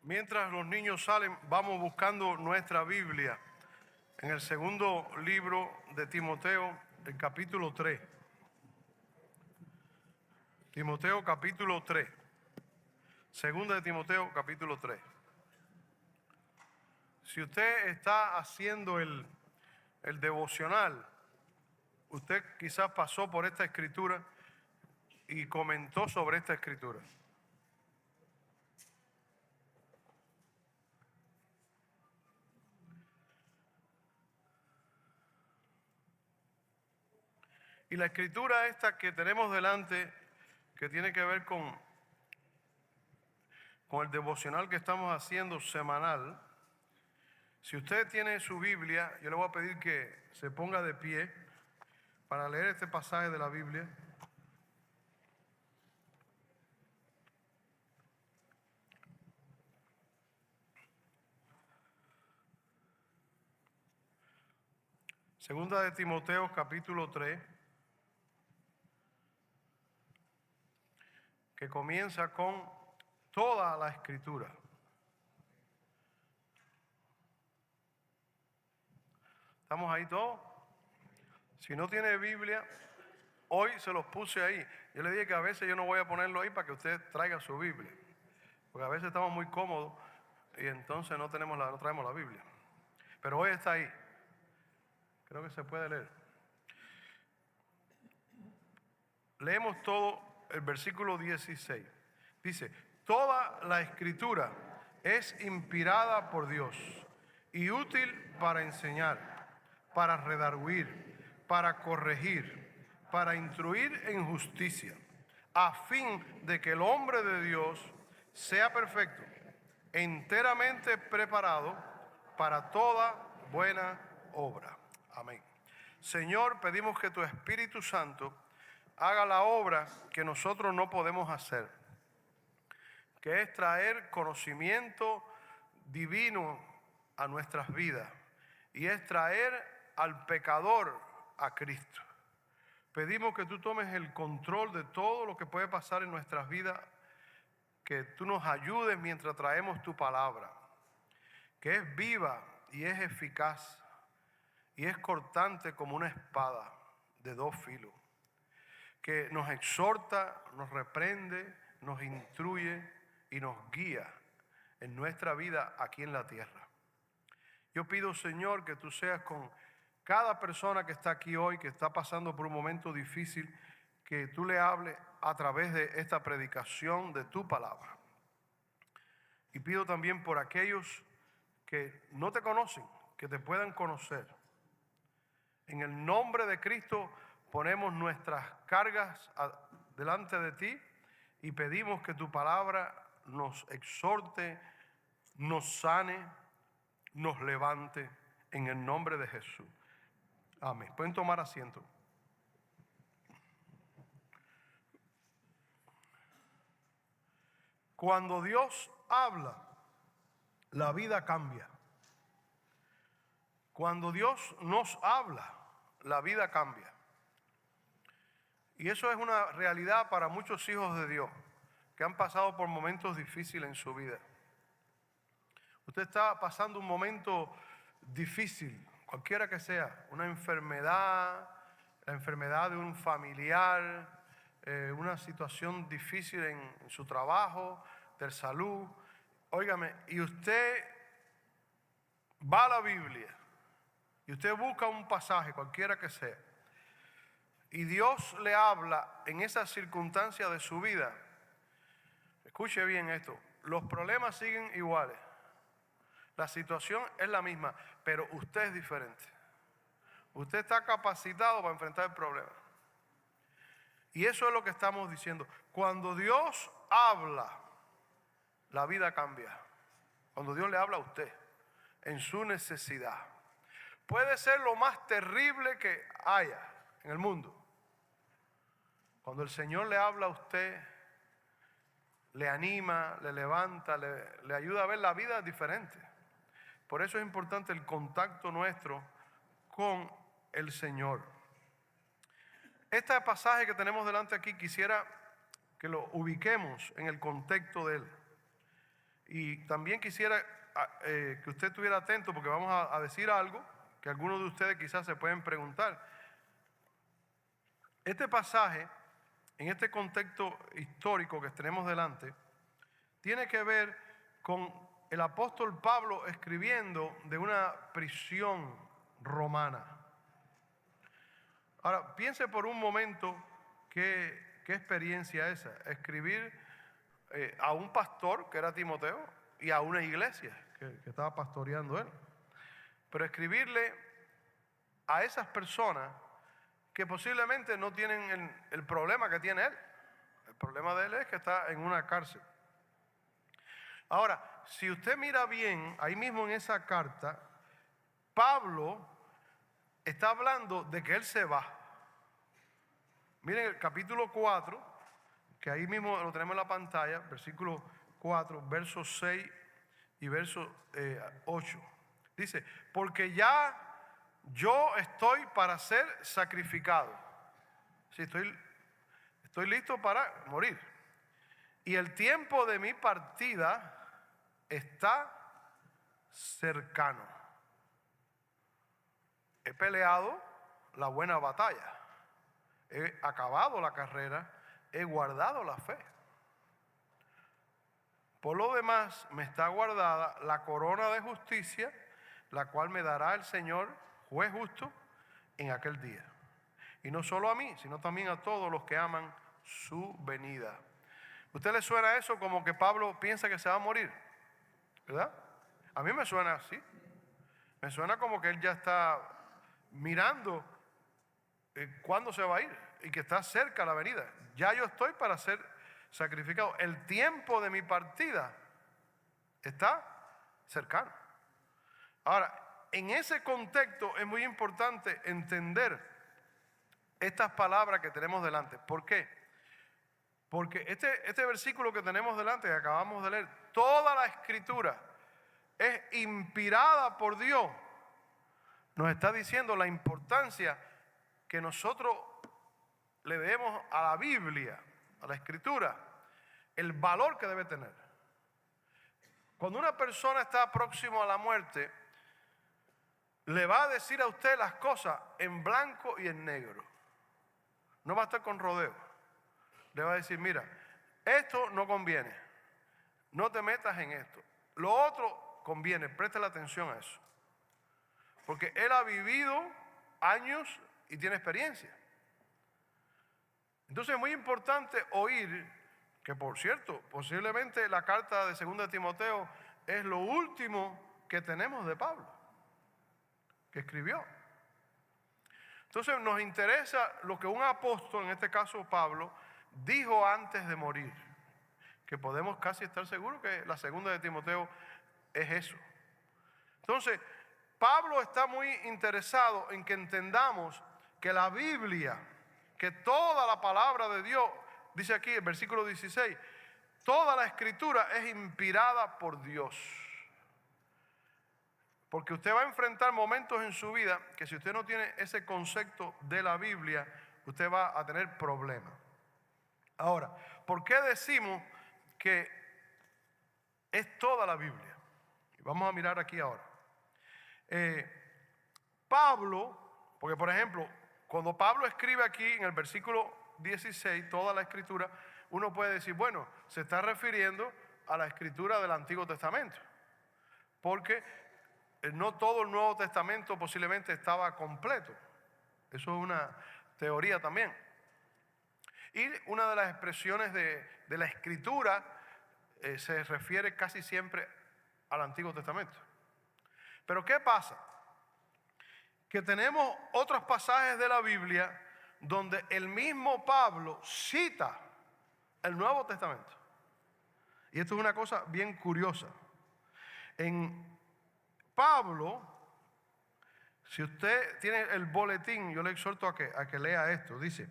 Mientras los niños salen, vamos buscando nuestra Biblia en el segundo libro de Timoteo, el capítulo 3. Timoteo capítulo 3. Segunda de Timoteo capítulo 3. Si usted está haciendo el devocional, usted quizás pasó por esta escritura y comentó sobre esta escritura. Y la escritura esta que tenemos delante, que tiene que ver con el devocional que estamos haciendo semanal. Si usted tiene su Biblia, yo le voy a pedir que se ponga de pie para leer este pasaje de la Biblia. Segunda de Timoteo capítulo 3, que comienza con toda la escritura. ¿Estamos ahí todos? Si no tiene Biblia, hoy se los puse ahí. Yo le dije que a veces yo no voy a ponerlo ahí para que usted traiga su Biblia, porque a veces estamos muy cómodos y entonces no traemos la Biblia. Pero hoy está ahí. Creo que se puede leer. Leemos todo el versículo 16. Dice: toda la escritura es inspirada por Dios y útil para enseñar, para redarguir, para corregir, para instruir en justicia, a fin de que el hombre de Dios sea perfecto, enteramente preparado para toda buena obra. Amén. Señor, pedimos que tu Espíritu Santo haga la obra que nosotros no podemos hacer, que es traer conocimiento divino a nuestras vidas y es traer al pecador a Cristo. Pedimos que tú tomes el control de todo lo que puede pasar en nuestras vidas, que tú nos ayudes mientras traemos tu palabra, que es viva y es eficaz y es cortante como una espada de dos filos, que nos exhorta, nos reprende, nos instruye y nos guía en nuestra vida aquí en la tierra. Yo pido, Señor, que tú seas con cada persona que está aquí hoy, que está pasando por un momento difícil, que tú le hables a través de esta predicación de tu palabra. Y pido también por aquellos que no te conocen, que te puedan conocer. En el nombre de Cristo ponemos nuestras cargas delante de ti y pedimos que tu palabra nos exhorte, nos sane, nos levante en el nombre de Jesús. Amén. Pueden tomar asiento. Cuando Dios habla, la vida cambia. Cuando Dios nos habla, la vida cambia. Y eso es una realidad para muchos hijos de Dios que han pasado por momentos difíciles en su vida. Usted está pasando un momento difícil, cualquiera que sea, una enfermedad, la enfermedad de un familiar, una situación difícil en su trabajo, de salud. Óigame, y usted va a la Biblia y usted busca un pasaje, cualquiera que sea, y Dios le habla en esa circunstancia de su vida. Escuche bien esto: los problemas siguen iguales, la situación es la misma, pero usted es diferente. Usted está capacitado para enfrentar el problema. Y eso es lo que estamos diciendo. Cuando Dios habla, la vida cambia. Cuando Dios le habla a usted en su necesidad, puede ser lo más terrible que haya en el mundo. Cuando el Señor le habla a usted, le anima, le levanta, le ayuda a ver la vida diferente. Por eso es importante el contacto nuestro con el Señor. Este pasaje que tenemos delante aquí, quisiera que lo ubiquemos en el contexto de él. Y también quisiera que usted estuviera atento porque vamos a decir algo que algunos de ustedes quizás se pueden preguntar. Este pasaje, en este contexto histórico que tenemos delante, tiene que ver con el apóstol Pablo escribiendo de una prisión romana. Ahora, piense por un momento qué experiencia esa, escribir a un pastor que era Timoteo y a una iglesia que estaba pastoreando él. Pero escribirle a esas personas que posiblemente no tienen el problema que tiene él. El problema de él es que está en una cárcel. Ahora, si usted mira bien, ahí mismo en esa carta, Pablo está hablando de que él se va. Miren el capítulo 4, que ahí mismo lo tenemos en la pantalla, versículo 4, versos 6 y verso 8. Dice, porque ya yo estoy para ser sacrificado. Sí, estoy listo para morir. Y el tiempo de mi partida está cercano. He peleado la buena batalla. He acabado la carrera. He guardado la fe. Por lo demás, me está guardada la corona de justicia, la cual me dará el Señor, juez justo, en aquel día. Y no solo a mí, sino también a todos los que aman su venida. ¿Usted le suena eso como que Pablo piensa que se va a morir? ¿Verdad? A mí me suena así. Me suena como que él ya está mirando cuándo se va a ir y que está cerca la venida. Ya yo estoy para ser sacrificado. El tiempo de mi partida está cercano. Ahora, en ese contexto es muy importante entender estas palabras que tenemos delante. ¿Por qué? Porque este versículo que tenemos delante, que acabamos de leer, toda la escritura es inspirada por Dios. Nos está diciendo la importancia que nosotros le debemos a la Biblia, a la escritura, el valor que debe tener. Cuando una persona está próximo a la muerte, le va a decir a usted las cosas en blanco y en negro. No va a estar con rodeo. Le va a decir, mira, esto no conviene. No te metas en esto. Lo otro conviene, préstale atención a eso. Porque él ha vivido años y tiene experiencia. Entonces es muy importante oír, que por cierto, posiblemente la carta de 2 de Timoteo es lo último que tenemos de Pablo, que escribió. Entonces nos interesa lo que un apóstol, en este caso Pablo, dijo antes de morir, que podemos casi estar seguros que la 2 de Timoteo es eso. Entonces, Pablo está muy interesado en que entendamos que la Biblia, que toda la palabra de Dios, dice aquí el versículo 16, toda la escritura es inspirada por Dios. Porque usted va a enfrentar momentos en su vida que si usted no tiene ese concepto de la Biblia, usted va a tener problemas. Ahora, ¿por qué decimos que es toda la Biblia? Vamos a mirar aquí ahora. Pablo, porque por ejemplo, cuando Pablo escribe aquí en el versículo 16, toda la escritura, uno puede decir, bueno, se está refiriendo a la escritura del Antiguo Testamento, porque no todo el Nuevo Testamento posiblemente estaba completo. Eso es una teoría también. Y una de las expresiones de la escritura se refiere casi siempre al Antiguo Testamento. Pero ¿qué pasa? Que tenemos otros pasajes de la Biblia donde el mismo Pablo cita el Nuevo Testamento. Y esto es una cosa bien curiosa. En Pablo, si usted tiene el boletín, yo le exhorto a que lea esto. Dice,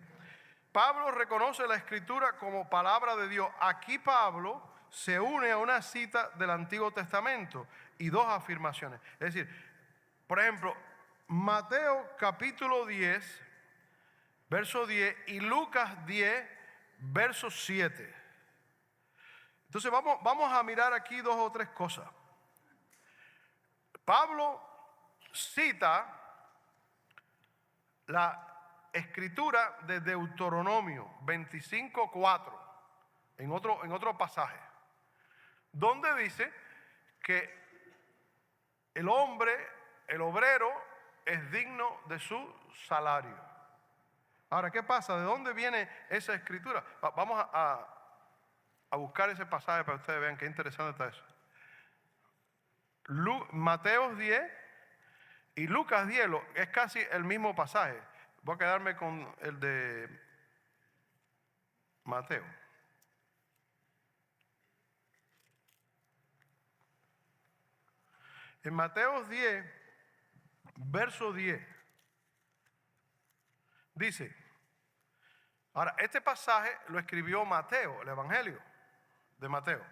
Pablo reconoce la escritura como palabra de Dios. Aquí Pablo se une a una cita del Antiguo Testamento y dos afirmaciones. Es decir, por ejemplo, Mateo capítulo 10, verso 10 y Lucas 10, verso 7. Entonces vamos a mirar aquí dos o tres cosas. Pablo cita la escritura de Deuteronomio 25:4 en otro pasaje, donde dice que el hombre, el obrero, es digno de su salario. Ahora, ¿qué pasa? ¿De dónde viene esa escritura? Vamos a buscar ese pasaje para que ustedes vean qué interesante está eso. Mateo 10 y Lucas 10 es casi el mismo pasaje. Voy a quedarme con el de Mateo. En Mateo 10, verso 10, dice, ahora este pasaje lo escribió Mateo, el Evangelio de Mateo.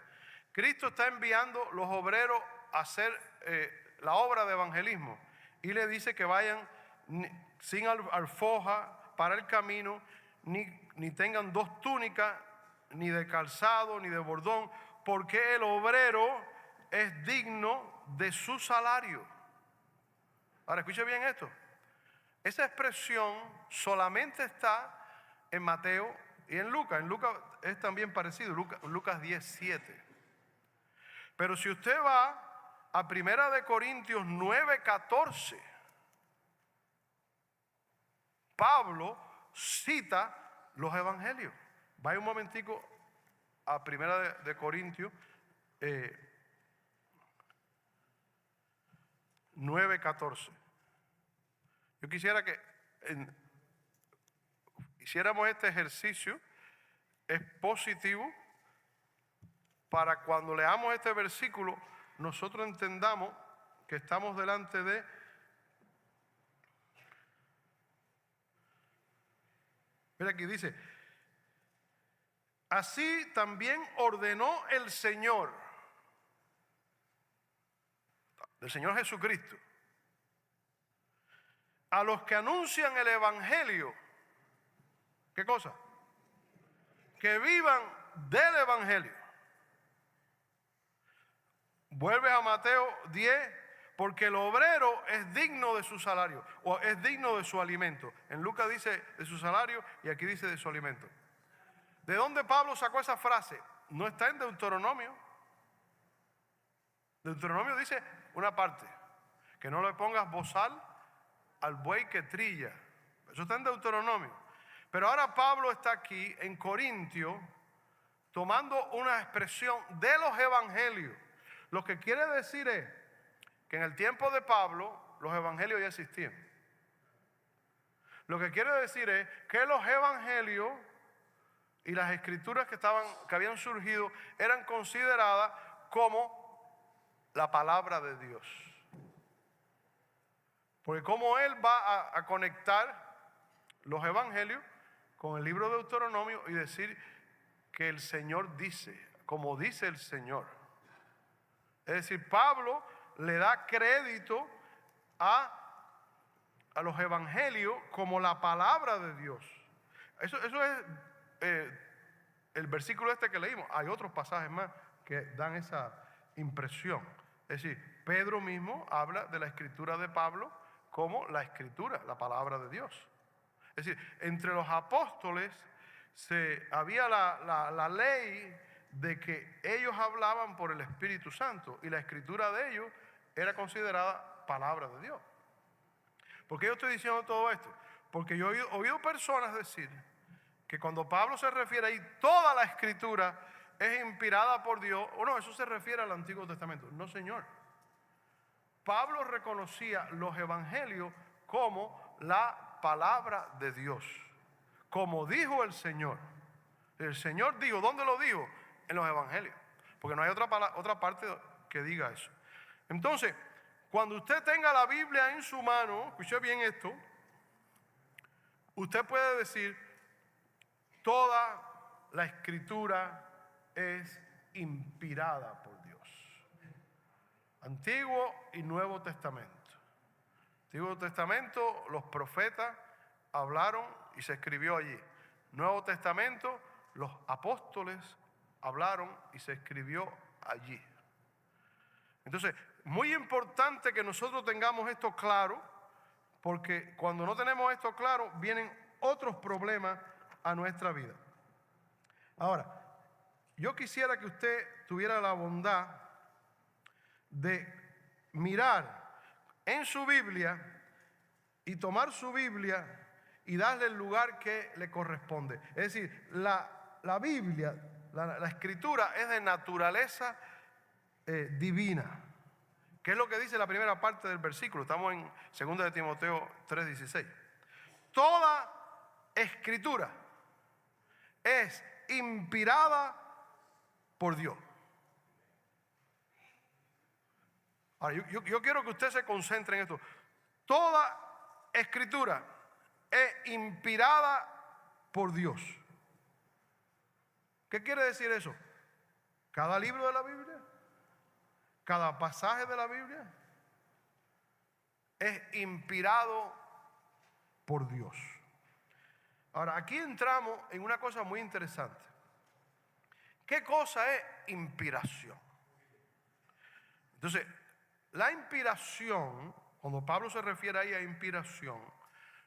Cristo está enviando los obreros a hacer la obra de evangelismo y le dice que vayan sin alforja para el camino, ni tengan dos túnicas, ni de calzado, ni de bordón, porque el obrero es digno de su salario. Ahora escuche bien esto. Esa expresión solamente está en Mateo y en Lucas. En Lucas es también parecido, Lucas 10:7. Pero si usted va a 1 Corintios 9:14, Pablo cita los evangelios. Vaya un momentico a 1 Corintios 9:14. Yo quisiera que hiciéramos este ejercicio expositivo para cuando leamos este versículo nosotros entendamos que estamos delante de mira aquí dice, así también ordenó el Señor Jesucristo a los que anuncian el evangelio. ¿Qué cosa? Que vivan del evangelio. Vuelve a Mateo 10, porque el obrero es digno de su salario, o es digno de su alimento. En Lucas dice de su salario y aquí dice de su alimento. ¿De dónde Pablo sacó esa frase? No está en Deuteronomio. Deuteronomio dice una parte, que no le pongas bozal al buey que trilla. Eso está en Deuteronomio. Pero ahora Pablo está aquí en Corintio tomando una expresión de los evangelios. Lo que quiere decir es que en el tiempo de Pablo los evangelios ya existían. Lo que quiere decir es que los evangelios y las escrituras que habían surgido eran consideradas como la palabra de Dios. Porque como él va a conectar los evangelios con el libro de Deuteronomio y decir que el Señor dice, como dice el Señor. Es decir, Pablo le da crédito a los evangelios como la palabra de Dios. Eso es el versículo este que leímos. Hay otros pasajes más que dan esa impresión. Es decir, Pedro mismo habla de la escritura de Pablo como la escritura, la palabra de Dios. Es decir, entre los apóstoles había la ley de que ellos hablaban por el Espíritu Santo y la escritura de ellos era considerada palabra de Dios. ¿Por qué yo estoy diciendo todo esto? Porque yo he oído personas decir que cuando Pablo se refiere ahí, toda la escritura es inspirada por Dios, o no, eso se refiere al Antiguo Testamento. No, señor. Pablo reconocía los evangelios como la palabra de Dios, como dijo el Señor. El Señor dijo, ¿dónde lo dijo? En los evangelios, porque no hay otra parte que diga eso. Entonces, cuando usted tenga la Biblia en su mano, escuche bien esto, usted puede decir, toda la escritura es inspirada por Dios. Antiguo y Nuevo Testamento. Antiguo Testamento, los profetas hablaron y se escribió allí. Nuevo Testamento, los apóstoles hablaron y se escribió allí. Entonces, muy importante que nosotros tengamos esto claro, porque cuando no tenemos esto claro, vienen otros problemas a nuestra vida. Ahora, yo quisiera que usted tuviera la bondad de mirar en su Biblia y tomar su Biblia y darle el lugar que le corresponde. Es decir, la Biblia, la Escritura es de naturaleza divina. ¿Qué es lo que dice la primera parte del versículo? Estamos en 2 de Timoteo 3:16. Toda Escritura es inspirada por Dios. Ahora, yo quiero que usted se concentre en esto. Toda Escritura es inspirada por Dios. ¿Qué quiere decir eso? Cada libro de la Biblia, cada pasaje de la Biblia es inspirado por Dios. Ahora, aquí entramos en una cosa muy interesante. ¿Qué cosa es inspiración? Entonces, la inspiración, cuando Pablo se refiere ahí a inspiración,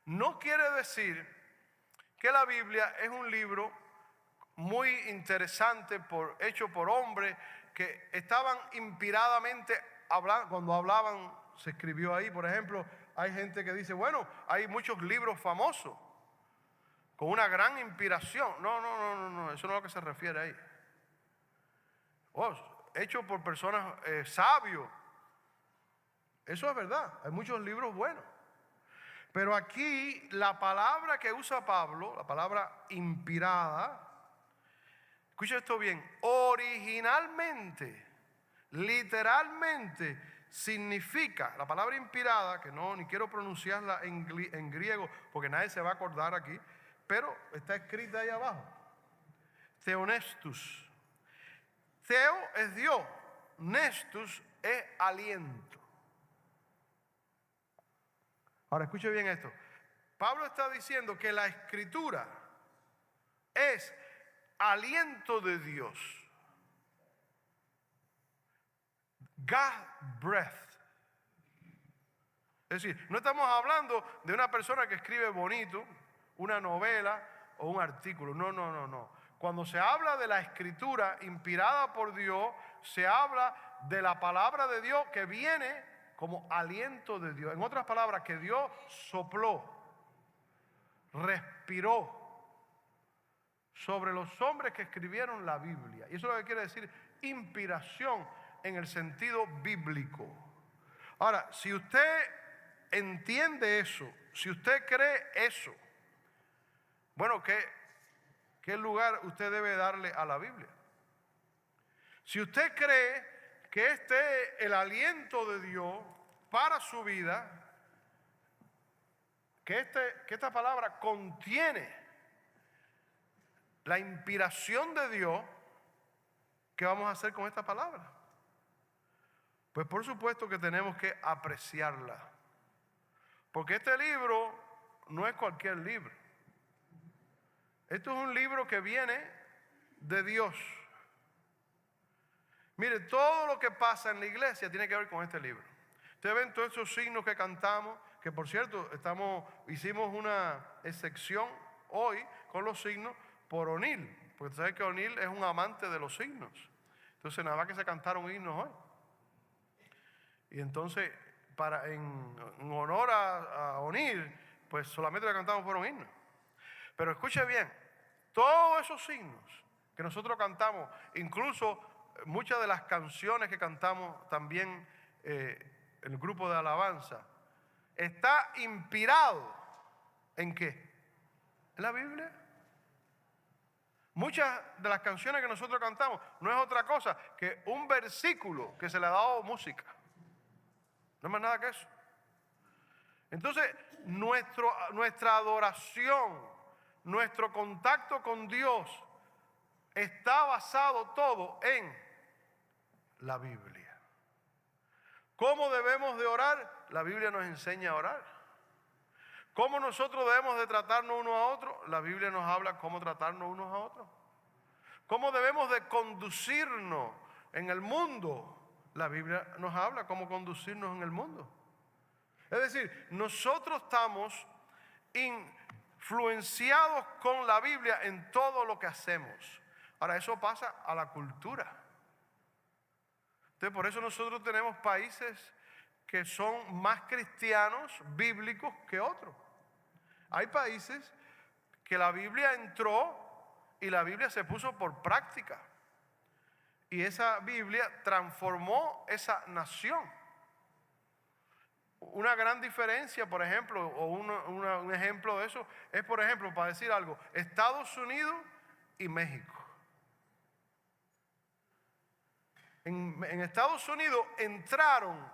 no quiere decir que la Biblia es un libro muy interesante hecho por hombres que estaban inspiradamente hablando. Cuando hablaban, se escribió ahí. Por ejemplo, hay gente que dice, bueno, hay muchos libros famosos con una gran inspiración. No, eso no es a lo que se refiere ahí. Hecho por personas sabios. Eso es verdad, hay muchos libros buenos. Pero aquí la palabra que usa Pablo, la palabra inspirada, escucha esto bien, originalmente, literalmente, significa, la palabra inspirada, que no, ni quiero pronunciarla en griego, porque nadie se va a acordar aquí, pero está escrita ahí abajo. Theonestus. Theo es Dios, nestus es aliento. Ahora escuche bien esto. Pablo está diciendo que la Escritura es aliento de Dios. God breath. Es decir, no estamos hablando de una persona que escribe bonito, una novela o un artículo. No. Cuando se habla de la Escritura inspirada por Dios, se habla de la palabra de Dios que viene como aliento de Dios. En otras palabras, que Dios sopló, respiró sobre los hombres que escribieron la Biblia. Y eso es lo que quiere decir inspiración en el sentido bíblico. Ahora, si usted entiende eso, si usted cree eso, bueno, ¿qué lugar usted debe darle a la Biblia? Si usted cree que este es el aliento de Dios para su vida, que esta palabra contiene la inspiración de Dios, ¿qué vamos a hacer con esta palabra? Pues por supuesto que tenemos que apreciarla. Porque este libro no es cualquier libro. Esto es un libro que viene de Dios. Mire, todo lo que pasa en la iglesia tiene que ver con este libro. Ustedes ven todos esos signos que cantamos, que por cierto, hicimos una excepción hoy con los signos por O'Neill, porque ustedes saben que O'Neill es un amante de los signos. Entonces nada más que se cantaron himnos hoy. Y entonces, en honor a O'Neill, pues solamente le cantamos fueron himnos. Pero escuche bien, todos esos signos que nosotros cantamos, incluso muchas de las canciones que cantamos también en el grupo de alabanza, está inspirado ¿en qué? ¿En la Biblia? Muchas de las canciones que nosotros cantamos no es otra cosa que un versículo que se le ha dado música. No es más nada que eso. Entonces, nuestra adoración, nuestro contacto con Dios está basado todo en la Biblia. ¿Cómo debemos de orar? La Biblia nos enseña a orar. ¿Cómo nosotros debemos de tratarnos unos a otros? La Biblia nos habla cómo tratarnos unos a otros. cómo debemos de conducirnos en el mundo. La Biblia nos habla cómo conducirnos en el mundo. Es decir, nosotros estamos influenciados con la Biblia en todo lo que hacemos. Ahora, eso pasa a la cultura. Entonces, por eso nosotros tenemos países que son más cristianos, bíblicos que otros. Hay países que la Biblia entró y la Biblia se puso por práctica. Y esa Biblia transformó esa nación. Una gran diferencia, por ejemplo, o un ejemplo de eso, es, por ejemplo, para decir algo, Estados Unidos y México. En Estados Unidos entraron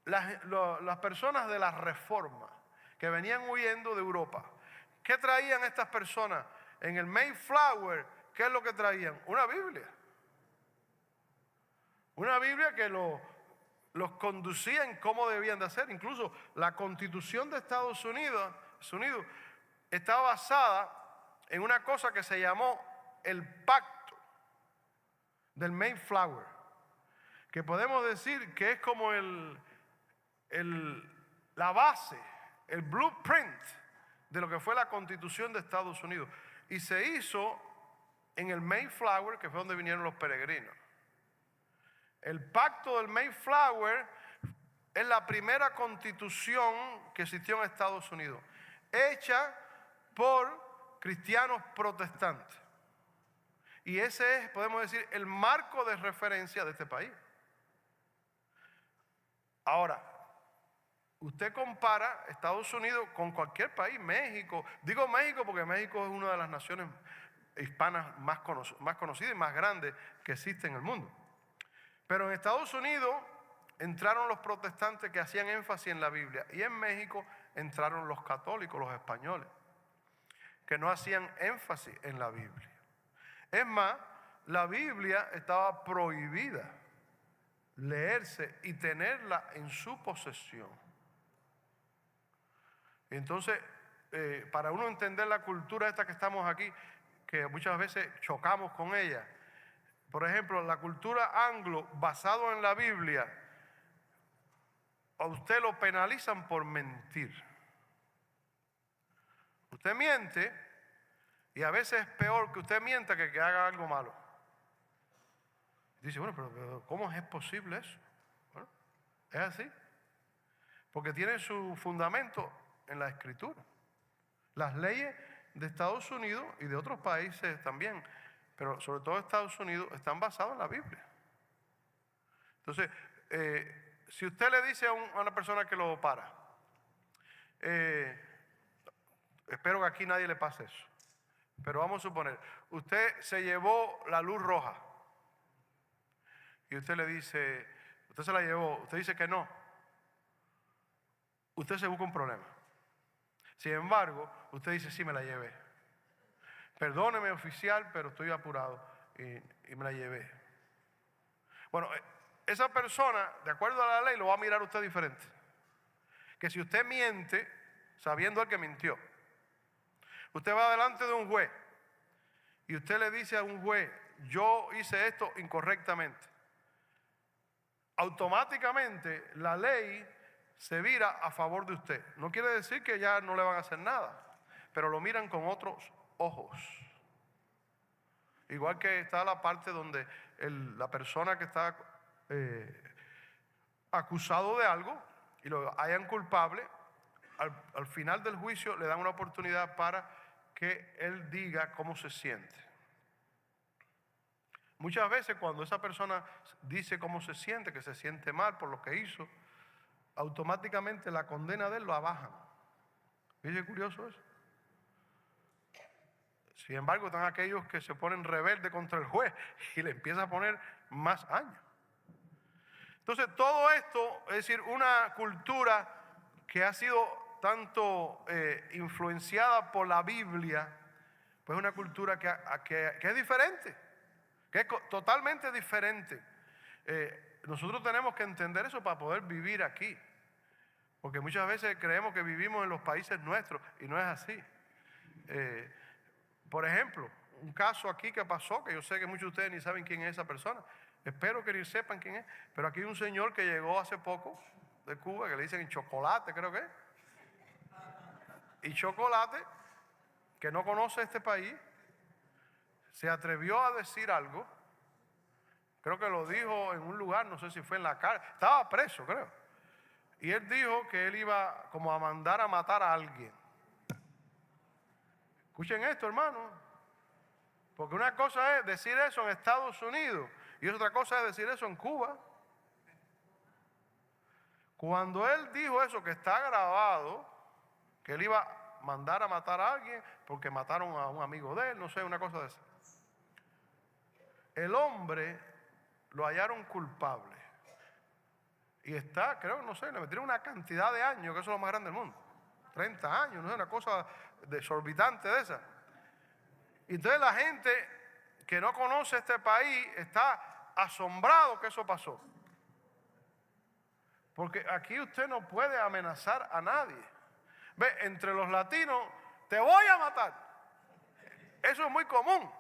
las personas de la Reforma que venían huyendo de Europa. ¿Qué traían estas personas? En el Mayflower, ¿qué es lo que traían? Una Biblia. Una Biblia que los conducía en cómo debían de hacer. Incluso la Constitución de Estados Unidos estaba basada en una cosa que se llamó el Pacto del Mayflower, que podemos decir que es como la base, el blueprint de lo que fue la Constitución de Estados Unidos. Y se hizo en el Mayflower, que fue donde vinieron los peregrinos. El Pacto del Mayflower es la primera constitución que existió en Estados Unidos, hecha por cristianos protestantes. Y ese es, podemos decir, el marco de referencia de este país. Ahora, usted compara Estados Unidos con cualquier país, México. Digo México porque México es una de las naciones hispanas más conocidas y más grandes que existen en el mundo. Pero en Estados Unidos entraron los protestantes que hacían énfasis en la Biblia. Y en México entraron los católicos, los españoles, que no hacían énfasis en la Biblia. Es más, la Biblia estaba prohibida leerse y tenerla en su posesión. Entonces, para uno entender la cultura esta que estamos aquí, que muchas veces chocamos con ella. Por ejemplo, la cultura anglo, basado en la Biblia, a usted lo penalizan por mentir. Usted miente y a veces es peor que usted mienta que haga algo malo. Dice, bueno, pero ¿cómo es posible eso? Bueno, es así. Porque tiene su fundamento en la Escritura. Las leyes de Estados Unidos y de otros países también, pero sobre todo Estados Unidos, están basadas en la Biblia. Entonces, si usted le dice a una persona que lo para, espero que aquí nadie le pase eso, pero vamos a suponer, usted se llevó la luz roja y usted le dice, usted se la llevó, usted dice que no, usted se busca un problema. Sin embargo, usted dice, sí, me la llevé. Perdóneme, oficial, pero estoy apurado y me la llevé. Bueno, esa persona, de acuerdo a la ley, lo va a mirar usted diferente. Que si usted miente, sabiendo el que mintió, usted va delante de un juez y usted le dice a un juez, yo hice esto incorrectamente. Automáticamente la ley se vira a favor de usted. No quiere decir que ya no le van a hacer nada, pero lo miran con otros ojos. Igual que está la parte donde la persona que está acusado de algo y lo hayan culpable, al final del juicio le dan una oportunidad para que él diga cómo se siente. Muchas veces cuando esa persona dice cómo se siente, que se siente mal por lo que hizo, automáticamente la condena de él lo bajan. ¿Viste curioso eso? Sin embargo, están aquellos que se ponen rebeldes contra el juez y le empieza a poner más años. Entonces, todo esto, es decir, una cultura que ha sido tanto influenciada por la Biblia, pues es una cultura que es diferente, que es totalmente diferente. Nosotros tenemos que entender eso para poder vivir aquí, porque muchas veces creemos que vivimos en los países nuestros y no es así. Por ejemplo, un caso aquí que pasó, que yo sé que muchos de ustedes ni saben quién es esa persona. Espero que ni sepan quién es. Pero aquí hay un señor que llegó hace poco de Cuba, que le dicen Chocolate, creo que es. Y Chocolate, que no conoce este país, se atrevió a decir algo. Creo que lo dijo en un lugar, no sé si fue en la cárcel. Estaba preso, creo. Y él dijo que él iba como a mandar a matar a alguien. Escuchen esto, hermano. Porque una cosa es decir eso en Estados Unidos y otra cosa es decir eso en Cuba. Cuando él dijo eso, que está grabado, que él iba a mandar a matar a alguien porque mataron a un amigo de él, no sé, una cosa de esa. El hombre lo hallaron culpable. Y está, creo, no sé, le metieron una cantidad de años, que eso es lo más grande del mundo. 30 años, no sé, una cosa desorbitante de esa. Y entonces la gente que no conoce este país está asombrado que eso pasó. Porque aquí usted no puede amenazar a nadie. Ve, entre los latinos, te voy a matar. Eso es muy común.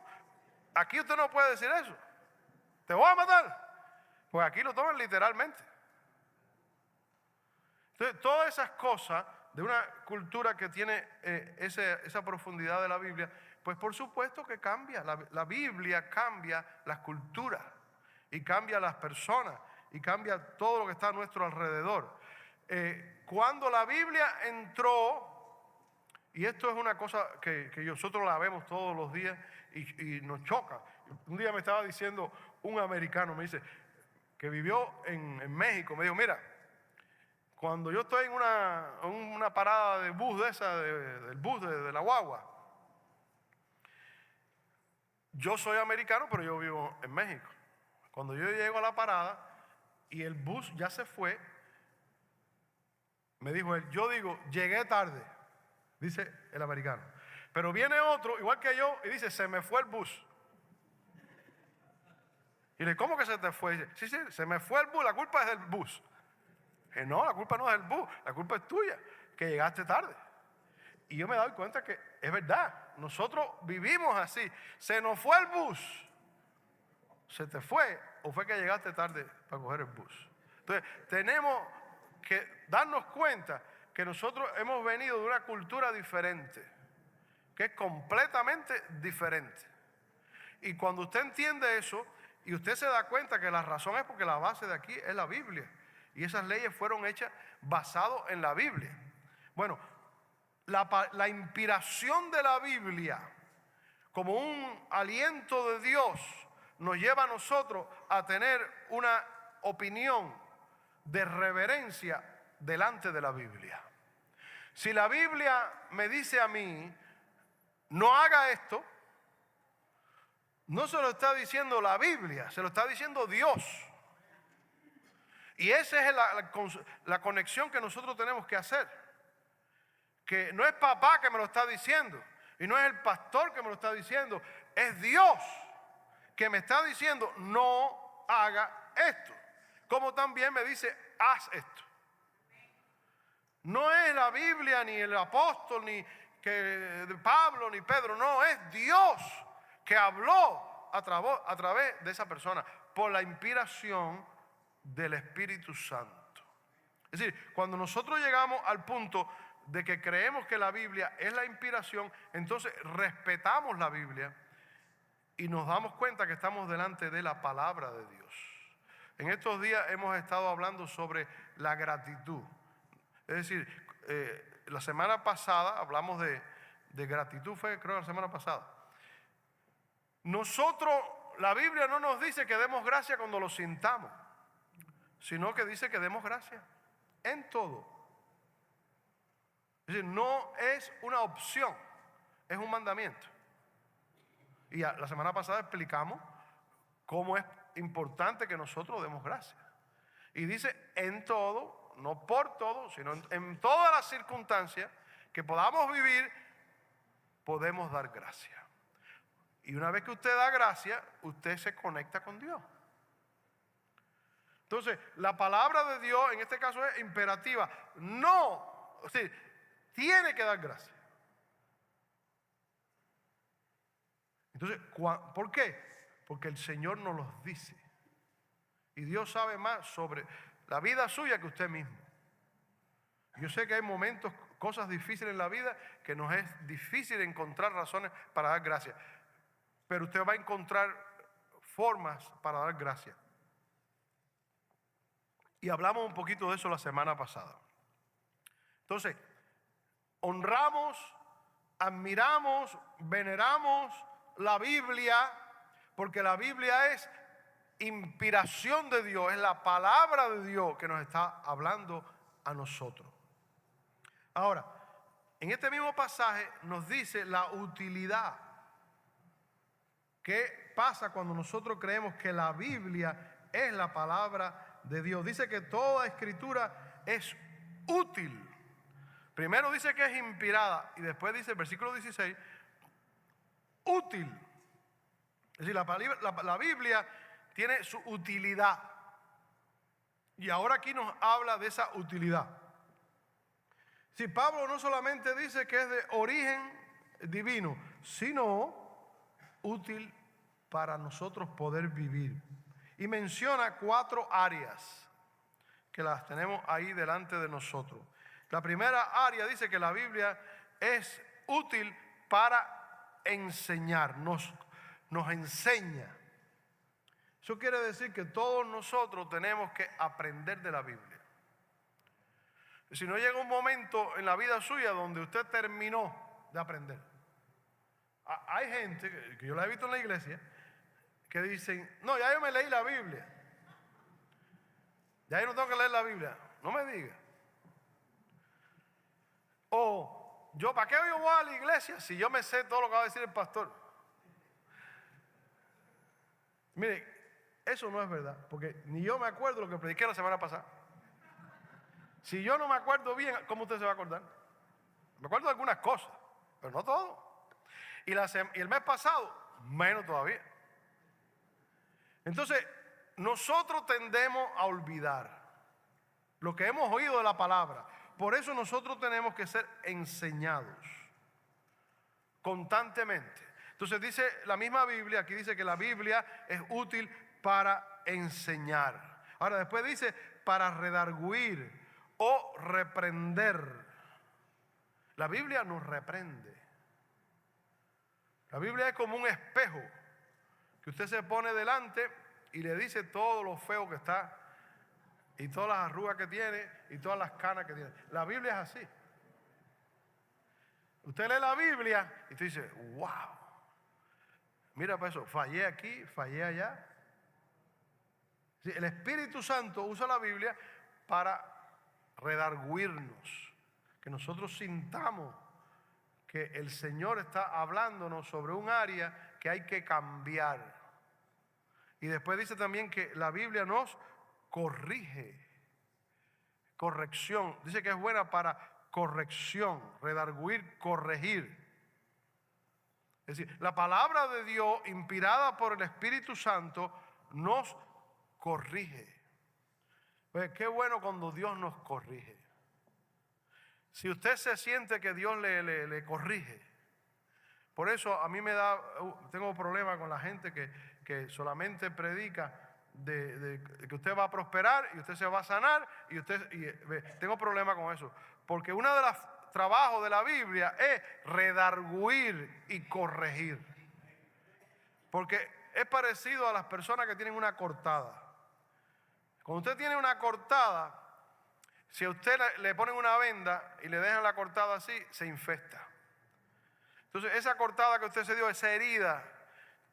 Aquí usted no puede decir eso. Te voy a matar. Pues aquí lo toman literalmente. Entonces, todas esas cosas de una cultura que tiene esa profundidad de la Biblia, pues por supuesto que cambia. La Biblia cambia las culturas y cambia las personas y cambia todo lo que está a nuestro alrededor. Cuando la Biblia entró, y esto es una cosa que nosotros la vemos todos los días y nos choca. Un día me estaba diciendo un americano, me dice, que vivió en México, me dijo, mira, cuando yo estoy en una parada de bus de esa, del bus de la guagua, yo soy americano, pero yo vivo en México. Cuando yo llego a la parada y el bus ya se fue, me dijo él, yo digo, llegué tarde, dice el americano. Pero viene otro, igual que yo, y dice, se me fue el bus. Y le digo, ¿cómo que se te fue? Y dice, sí, se me fue el bus, la culpa es del bus. No, la culpa no es del bus, la culpa es tuya, que llegaste tarde. Y yo me doy cuenta que es verdad, nosotros vivimos así. Se nos fue el bus, se te fue o fue que llegaste tarde para coger el bus. Entonces, tenemos que darnos cuenta que nosotros hemos venido de una cultura diferente, que es completamente diferente. Y cuando usted entiende eso y usted se da cuenta que la razón es porque la base de aquí es la Biblia. Y esas leyes fueron hechas basadas en la Biblia. Bueno, la inspiración de la Biblia como un aliento de Dios nos lleva a nosotros a tener una opinión de reverencia delante de la Biblia. Si la Biblia me dice a mí, no haga esto, no se lo está diciendo la Biblia, se lo está diciendo Dios. Y esa es la conexión que nosotros tenemos que hacer. Que no es papá que me lo está diciendo, y no es el pastor que me lo está diciendo, es Dios que me está diciendo, no haga esto. Como también me dice, haz esto. No es la Biblia, ni el apóstol, ni Pablo, ni Pedro, no, es Dios que habló a través de esa persona, por la inspiración del Espíritu Santo. Es decir, cuando nosotros llegamos al punto de que creemos que la Biblia es la inspiración, entonces respetamos la Biblia y nos damos cuenta que estamos delante de la palabra de Dios. En estos días hemos estado hablando sobre la gratitud. Es decir, la semana pasada hablamos de gratitud, fue creo la semana pasada. Nosotros, la Biblia no nos dice que demos gracias cuando lo sintamos, sino que dice que demos gracias en todo. Es decir, no es una opción, es un mandamiento. Y la semana pasada explicamos cómo es importante que nosotros demos gracias. Y dice en todo, no por todo, sino en todas las circunstancias que podamos vivir, podemos dar gracias. Y una vez que usted da gracias, usted se conecta con Dios. Entonces, la palabra de Dios en este caso es imperativa. No, o sea, tiene que dar gracias. Entonces, ¿por qué? Porque el Señor nos los dice. Y Dios sabe más sobre la vida suya que usted mismo. Yo sé que hay momentos, cosas difíciles en la vida, que nos es difícil encontrar razones para dar gracias. Pero usted va a encontrar formas para dar gracias. Y hablamos un poquito de eso la semana pasada. Entonces, honramos, admiramos, veneramos la Biblia, porque la Biblia es inspiración de Dios, es la palabra de Dios que nos está hablando a nosotros. Ahora, en este mismo pasaje nos dice la utilidad. ¿Qué pasa cuando nosotros creemos que la Biblia es la palabra de Dios? Dice que toda escritura es útil. Primero dice que es inspirada y después dice, el versículo 16, útil. Es decir, la Biblia tiene su utilidad. Y ahora aquí nos habla de esa utilidad. Si Pablo no solamente dice que es de origen divino, sino útil para nosotros poder vivir. Y menciona 4 áreas que las tenemos ahí delante de nosotros. La primera área dice que la Biblia es útil para enseñar, nos enseña. Eso quiere decir que todos nosotros tenemos que aprender de la Biblia. Si no llega un momento en la vida suya donde usted terminó de aprender. Hay gente, que yo la he visto en la iglesia, que dicen, no, ya yo me leí la Biblia. Ya yo no tengo que leer la Biblia. No me diga. O, yo, ¿para qué yo voy a la iglesia si yo me sé todo lo que va a decir el pastor? Mire, eso no es verdad, porque ni yo me acuerdo lo que prediqué la semana pasada. Si yo no me acuerdo bien, ¿cómo usted se va a acordar? Me acuerdo de algunas cosas, pero no todo. Y el mes pasado, menos todavía. Entonces, nosotros tendemos a olvidar lo que hemos oído de la palabra. Por eso nosotros tenemos que ser enseñados constantemente. Entonces dice la misma Biblia, aquí dice que la Biblia es útil para enseñar. Ahora después dice para redarguir o reprender. La Biblia nos reprende. La Biblia es como un espejo que usted se pone delante y le dice todo lo feo que está y todas las arrugas que tiene y todas las canas que tiene. La Biblia es así. Usted lee la Biblia y usted dice, wow, mira para eso, fallé aquí, fallé allá. Sí, el Espíritu Santo usa la Biblia para redarguirnos, que nosotros sintamos que el Señor está hablándonos sobre un área que hay que cambiar. Y después dice también que la Biblia nos corrige. Corrección. Dice que es buena para corrección, redarguir, corregir. Es decir, la palabra de Dios, inspirada por el Espíritu Santo, nos corrige. Pues qué bueno cuando Dios nos corrige. Si usted se siente que Dios le corrige. Por eso a mí tengo problemas con la gente que solamente predica de que usted va a prosperar y usted se va a sanar tengo problemas con eso. Porque uno de los trabajos de la Biblia es redarguir y corregir. Porque es parecido a las personas que tienen una cortada. Cuando usted tiene una cortada, si a usted le ponen una venda y le dejan la cortada así, se infesta. Entonces esa cortada que usted se dio, esa herida,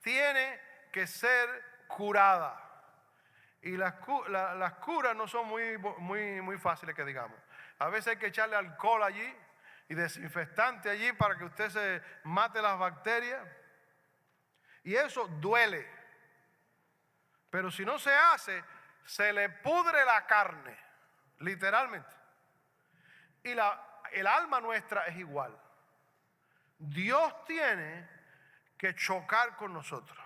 tiene que ser curada. Y las curas no son muy fáciles que digamos. A veces hay que echarle alcohol allí y desinfectante allí para que usted se mate las bacterias. Y eso duele. Pero si no se hace, se le pudre la carne, literalmente. Y el alma nuestra es igual. Dios tiene que chocar con nosotros.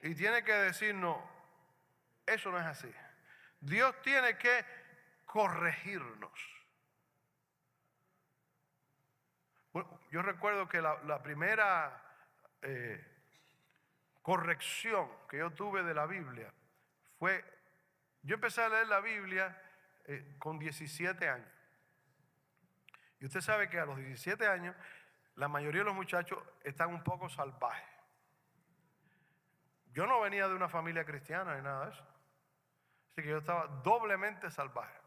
Y tiene que decirnos, eso no es así. Dios tiene que corregirnos. Bueno, yo recuerdo que la primera corrección que yo tuve de la Biblia fue, yo empecé a leer la Biblia con 17 años. Y usted sabe que a los 17 años la mayoría de los muchachos están un poco salvajes. Yo no venía de una familia cristiana ni nada de eso. Así que yo estaba doblemente salvaje.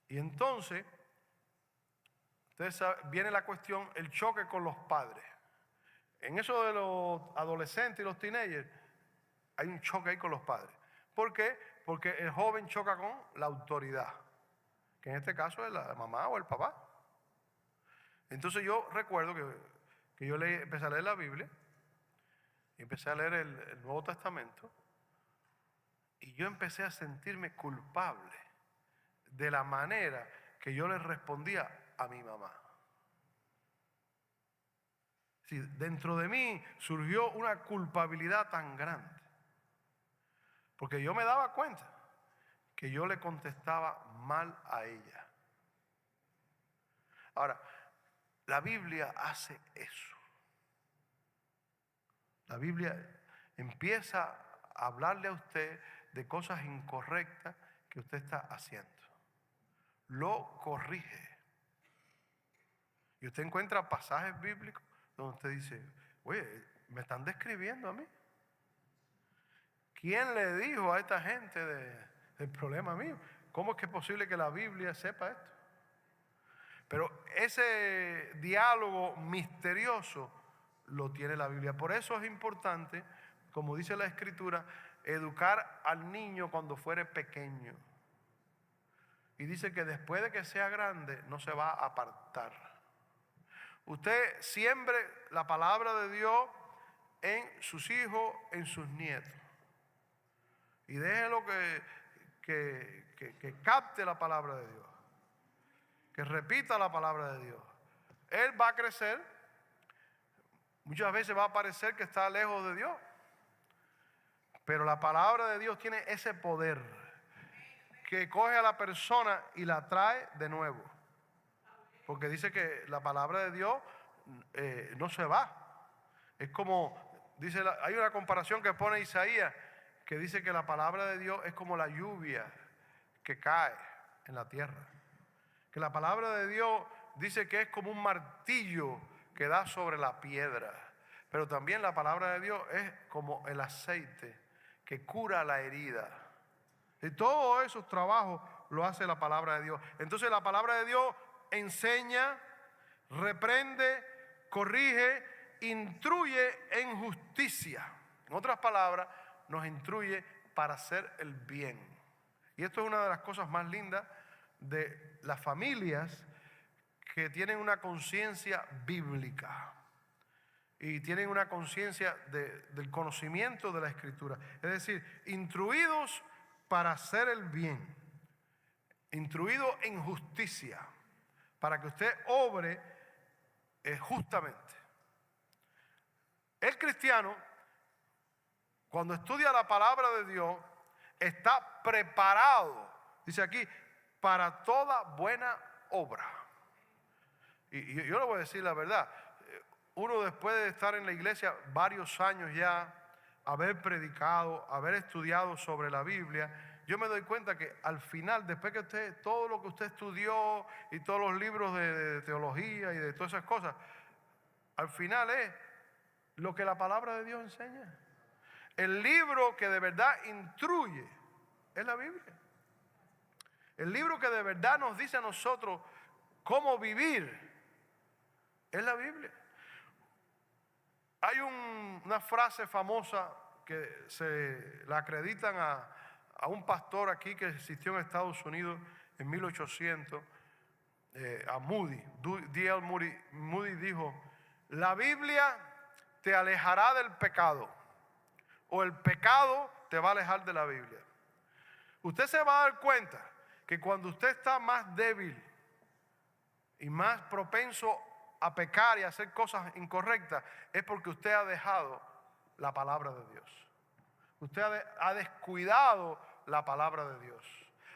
Y entonces, ustedes saben, viene la cuestión, el choque con los padres. En eso de los adolescentes y los teenagers, hay un choque ahí con los padres. ¿Por qué? Porque el joven choca con la autoridad, que en este caso es la mamá o el papá. Entonces yo recuerdo que yo empecé a leer la Biblia, y empecé a leer el Nuevo Testamento, y yo empecé a sentirme culpable de la manera que yo le respondía a mi mamá. Sí, dentro de mí surgió una culpabilidad tan grande, porque yo me daba cuenta que yo le contestaba mal a ella. Ahora, la Biblia hace eso. La Biblia empieza a hablarle a usted de cosas incorrectas que usted está haciendo. Lo corrige. Y usted encuentra pasajes bíblicos donde usted dice, oye, me están describiendo a mí. ¿Quién le dijo a esta gente del problema mío? ¿Cómo es que es posible que la Biblia sepa esto? Pero ese diálogo misterioso lo tiene la Biblia. Por eso es importante, como dice la Escritura, educar al niño cuando fuere pequeño. Y dice que después de que sea grande no se va a apartar. Usted siembre la palabra de Dios en sus hijos, en sus nietos. Y déjelo que capte la palabra de Dios. Que repita la palabra de Dios. Él va a crecer. Muchas veces va a parecer que está lejos de Dios. Pero la palabra de Dios tiene ese poder que coge a la persona y la trae de nuevo. Porque dice que la palabra de Dios no se va. Es como, dice, hay una comparación que pone Isaías, que dice que la palabra de Dios es como la lluvia que cae en la tierra. Que la palabra de Dios dice que es como un martillo que da sobre la piedra. Pero también la palabra de Dios es como el aceite que cura la herida. Y todos esos trabajos lo hace la palabra de Dios. Entonces la palabra de Dios enseña, reprende, corrige, instruye en justicia. En otras palabras, nos instruye para hacer el bien. Y esto es una de las cosas más lindas de las familias que tienen una conciencia bíblica y tienen una conciencia del conocimiento de la Escritura. Es decir, instruidos para hacer el bien, instruidos en justicia, para que usted obre justamente. El cristiano, cuando estudia la palabra de Dios, está preparado, dice aquí, para toda buena obra. Y yo le voy a decir la verdad, uno después de estar en la iglesia varios años ya, haber predicado, haber estudiado sobre la Biblia, yo me doy cuenta que al final, después que usted, todo lo que usted estudió y todos los libros de teología y de todas esas cosas, al final es lo que la palabra de Dios enseña. El libro que de verdad instruye es la Biblia. El libro que de verdad nos dice a nosotros cómo vivir es la Biblia. Hay una frase famosa que se la acreditan a un pastor aquí que existió en Estados Unidos en 1800, a Moody. D.L. Moody. Moody dijo, la Biblia te alejará del pecado o el pecado te va a alejar de la Biblia. Usted se va a dar cuenta que cuando usted está más débil y más propenso a pecar y a hacer cosas incorrectas, es porque usted ha dejado la palabra de Dios. Usted ha descuidado la palabra de Dios.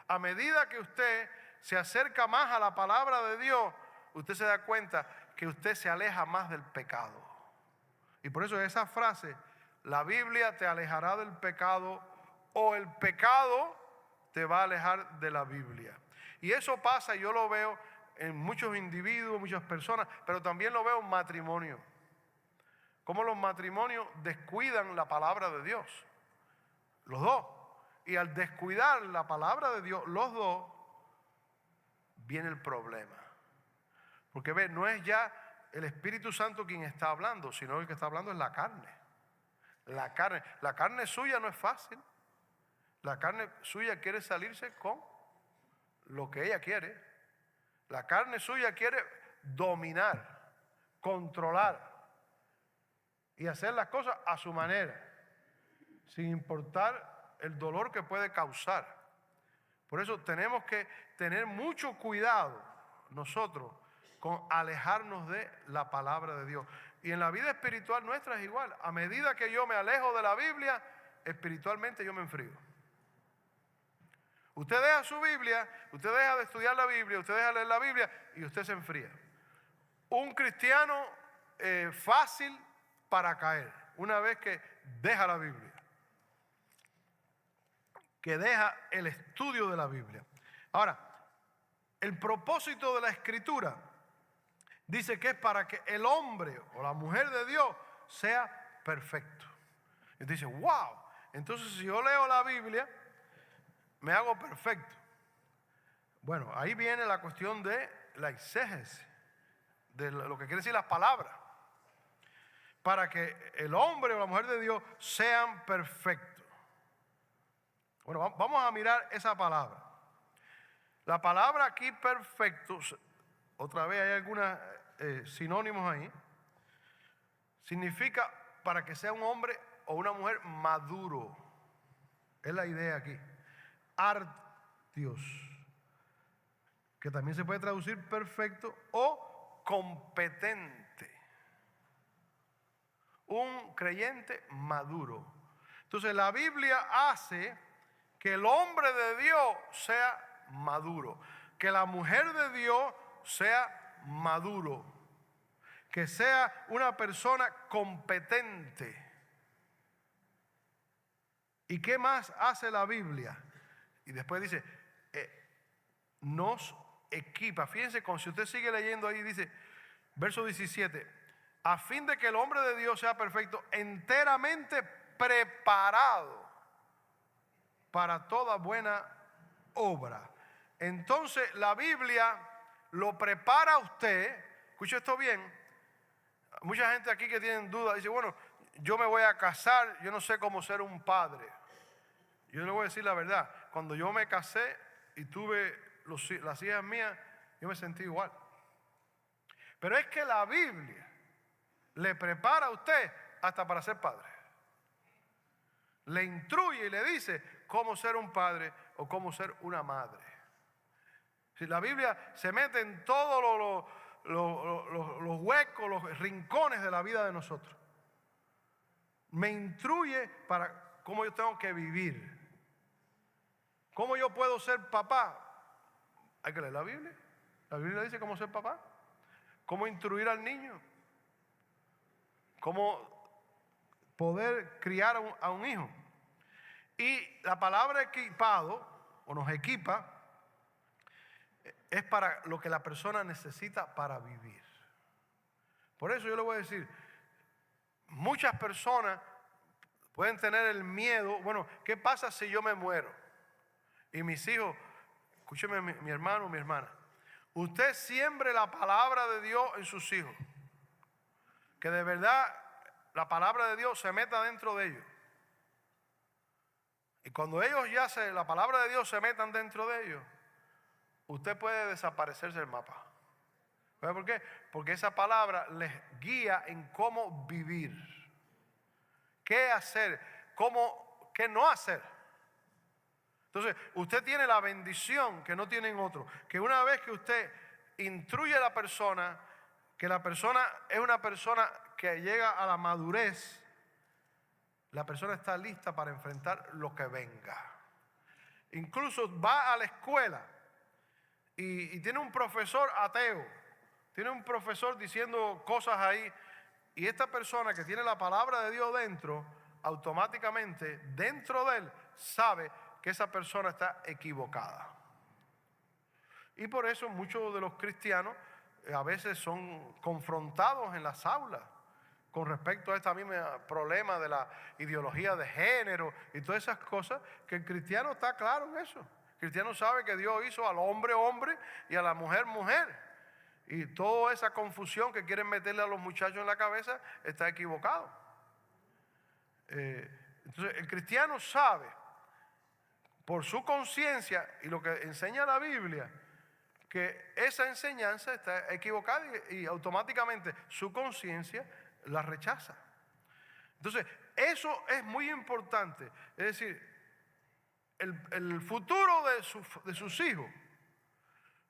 A medida que usted se acerca más a la palabra de Dios, usted se da cuenta que usted se aleja más del pecado. Y por eso esa frase, la Biblia te alejará del pecado o el pecado te va a alejar de la Biblia. Y eso pasa, yo lo veo en muchos individuos, muchas personas, pero también lo veo en matrimonio. Cómo los matrimonios descuidan la palabra de Dios, los dos. Y al descuidar la palabra de Dios, los dos, viene el problema. Porque ve, no es ya el Espíritu Santo quien está hablando, sino el que está hablando es la carne. La carne suya no es fácil. La carne suya quiere salirse con lo que ella quiere. La carne suya quiere dominar, controlar y hacer las cosas a su manera, sin importar el dolor que puede causar. Por eso tenemos que tener mucho cuidado nosotros con alejarnos de la palabra de Dios. Y en la vida espiritual nuestra es igual. A medida que yo me alejo de la Biblia, espiritualmente yo me enfrío. Usted deja su Biblia, usted deja de estudiar la Biblia, usted deja de leer la Biblia y usted se enfría. Un cristiano fácil para caer, una vez que deja la Biblia, que deja el estudio de la Biblia. Ahora, el propósito de la Escritura dice que es para que el hombre o la mujer de Dios sea perfecto. Y dice, wow, entonces si yo leo la Biblia, me hago perfecto. Bueno, ahí viene la cuestión de la exégesis, de lo que quiere decir las palabras. Para que el hombre o la mujer de Dios sean perfectos. Bueno, vamos a mirar esa palabra. La palabra aquí perfecto, otra vez hay algunos sinónimos ahí, significa para que sea un hombre o una mujer maduro. Es la idea aquí. Artios, que también se puede traducir perfecto o competente. Un creyente maduro. Entonces la Biblia hace que el hombre de Dios sea maduro, que la mujer de Dios sea maduro, que sea una persona competente. ¿Y qué más hace la Biblia? Y después dice, nos equipa. Fíjense, si usted sigue leyendo ahí, dice, verso 17, a fin de que el hombre de Dios sea perfecto, enteramente preparado para toda buena obra. Entonces la Biblia lo prepara a usted. Escuche esto bien. Mucha gente aquí que tienen dudas dice, bueno, yo me voy a casar, yo no sé cómo ser un padre. Yo le voy a decir la verdad, cuando yo me casé y tuve las hijas mías, yo me sentí igual. Pero es que la Biblia le prepara a usted hasta para ser padre. Le instruye y le dice cómo ser un padre o cómo ser una madre. Si la Biblia se mete en todos los huecos, los rincones de la vida de nosotros. Me instruye para cómo yo tengo que vivir. ¿Cómo yo puedo ser papá? Hay que leer la Biblia. La Biblia dice cómo ser papá. Cómo instruir al niño. Cómo poder criar a un hijo. Y la palabra equipado, o nos equipa, es para lo que la persona necesita para vivir. Por eso yo le voy a decir, muchas personas pueden tener el miedo, bueno, ¿qué pasa si yo me muero? Y mis hijos, escúcheme mi hermano, mi hermana, usted siembre la palabra de Dios en sus hijos. Que de verdad la palabra de Dios se meta dentro de ellos. Y cuando ellos la palabra de Dios se metan dentro de ellos, usted puede desaparecerse del mapa. ¿Sabe por qué? Porque esa palabra les guía en cómo vivir. ¿Qué hacer? ¿Qué no hacer? Entonces, usted tiene la bendición que no tienen otros. Que una vez que usted instruye a la persona, que la persona es una persona que llega a la madurez, la persona está lista para enfrentar lo que venga. Incluso va a la escuela y tiene un profesor ateo, tiene un profesor diciendo cosas ahí Y esta persona que tiene la palabra de Dios dentro, automáticamente dentro de él sabe que esa persona está equivocada. Y por eso muchos de los cristianos a veces son confrontados en las aulas con respecto a este mismo problema de la ideología de género y todas esas cosas, que el cristiano está claro en eso. El cristiano sabe que Dios hizo al hombre hombre y a la mujer mujer. Y toda esa confusión que quieren meterle a los muchachos en la cabeza está equivocado. Entonces el cristiano sabe por su conciencia y lo que enseña la Biblia que esa enseñanza está equivocada y automáticamente su conciencia la rechaza. Entonces eso es muy importante. Es decir, el futuro de sus hijos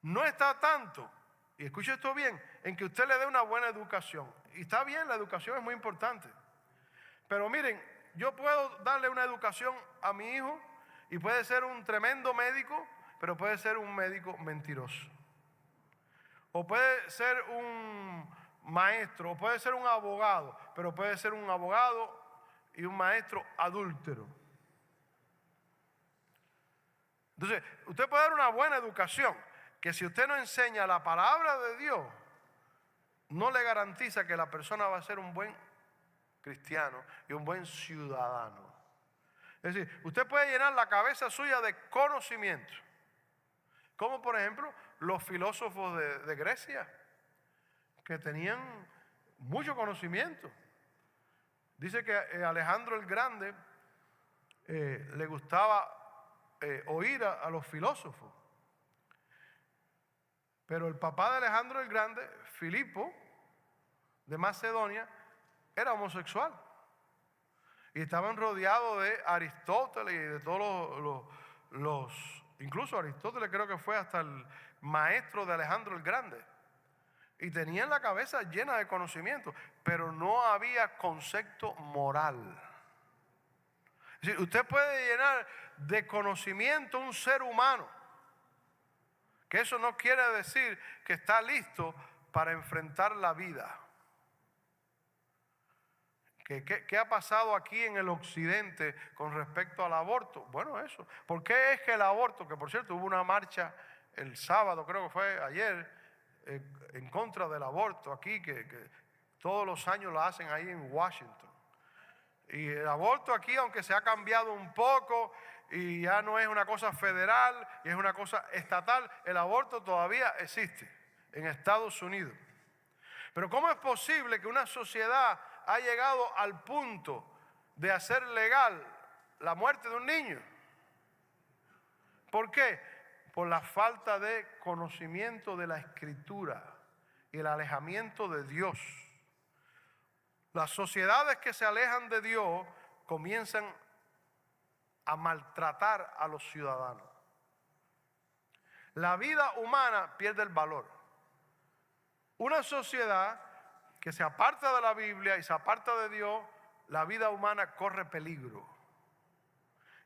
no está tanto, y escuche esto bien, en que usted le dé una buena educación. Y está bien, la educación es muy importante. Pero miren, yo puedo darle una educación a mi hijo y puede ser un tremendo médico, pero puede ser un médico mentiroso. O puede ser un maestro, o puede ser un abogado, pero puede ser un abogado y un maestro adúltero. Entonces, usted puede dar una buena educación, que si usted no enseña la palabra de Dios, no le garantiza que la persona va a ser un buen cristiano y un buen ciudadano. Es decir, usted puede llenar la cabeza suya de conocimiento, como por ejemplo los filósofos de Grecia, que tenían mucho conocimiento. Dice que Alejandro el Grande le gustaba oír a los filósofos. Pero el papá de Alejandro el Grande, Filipo, de Macedonia, era homosexual. Y estaban rodeados de Aristóteles y de todos incluso Aristóteles creo que fue hasta el maestro de Alejandro el Grande. Y tenían la cabeza llena de conocimiento, pero no había concepto moral. Es decir, usted puede llenar de conocimiento un ser humano, que eso no quiere decir que está listo para enfrentar la vida. ¿Qué ha pasado aquí en el occidente con respecto al aborto? Bueno, eso. ¿Por qué es que el aborto, que por cierto hubo una marcha el sábado, creo que fue ayer, en contra del aborto aquí, que todos los años lo hacen ahí en Washington? Y el aborto aquí, aunque se ha cambiado un poco y ya no es una cosa federal y es una cosa estatal, el aborto todavía existe en Estados Unidos. Pero ¿cómo es posible que una sociedad ha llegado al punto de hacer legal la muerte de un niño? ¿Por qué? Por la falta de conocimiento de la Escritura y el alejamiento de Dios. Las sociedades que se alejan de Dios comienzan a maltratar a los ciudadanos. La vida humana pierde el valor. Una sociedad que se aparta de la Biblia y se aparta de Dios, la vida humana corre peligro.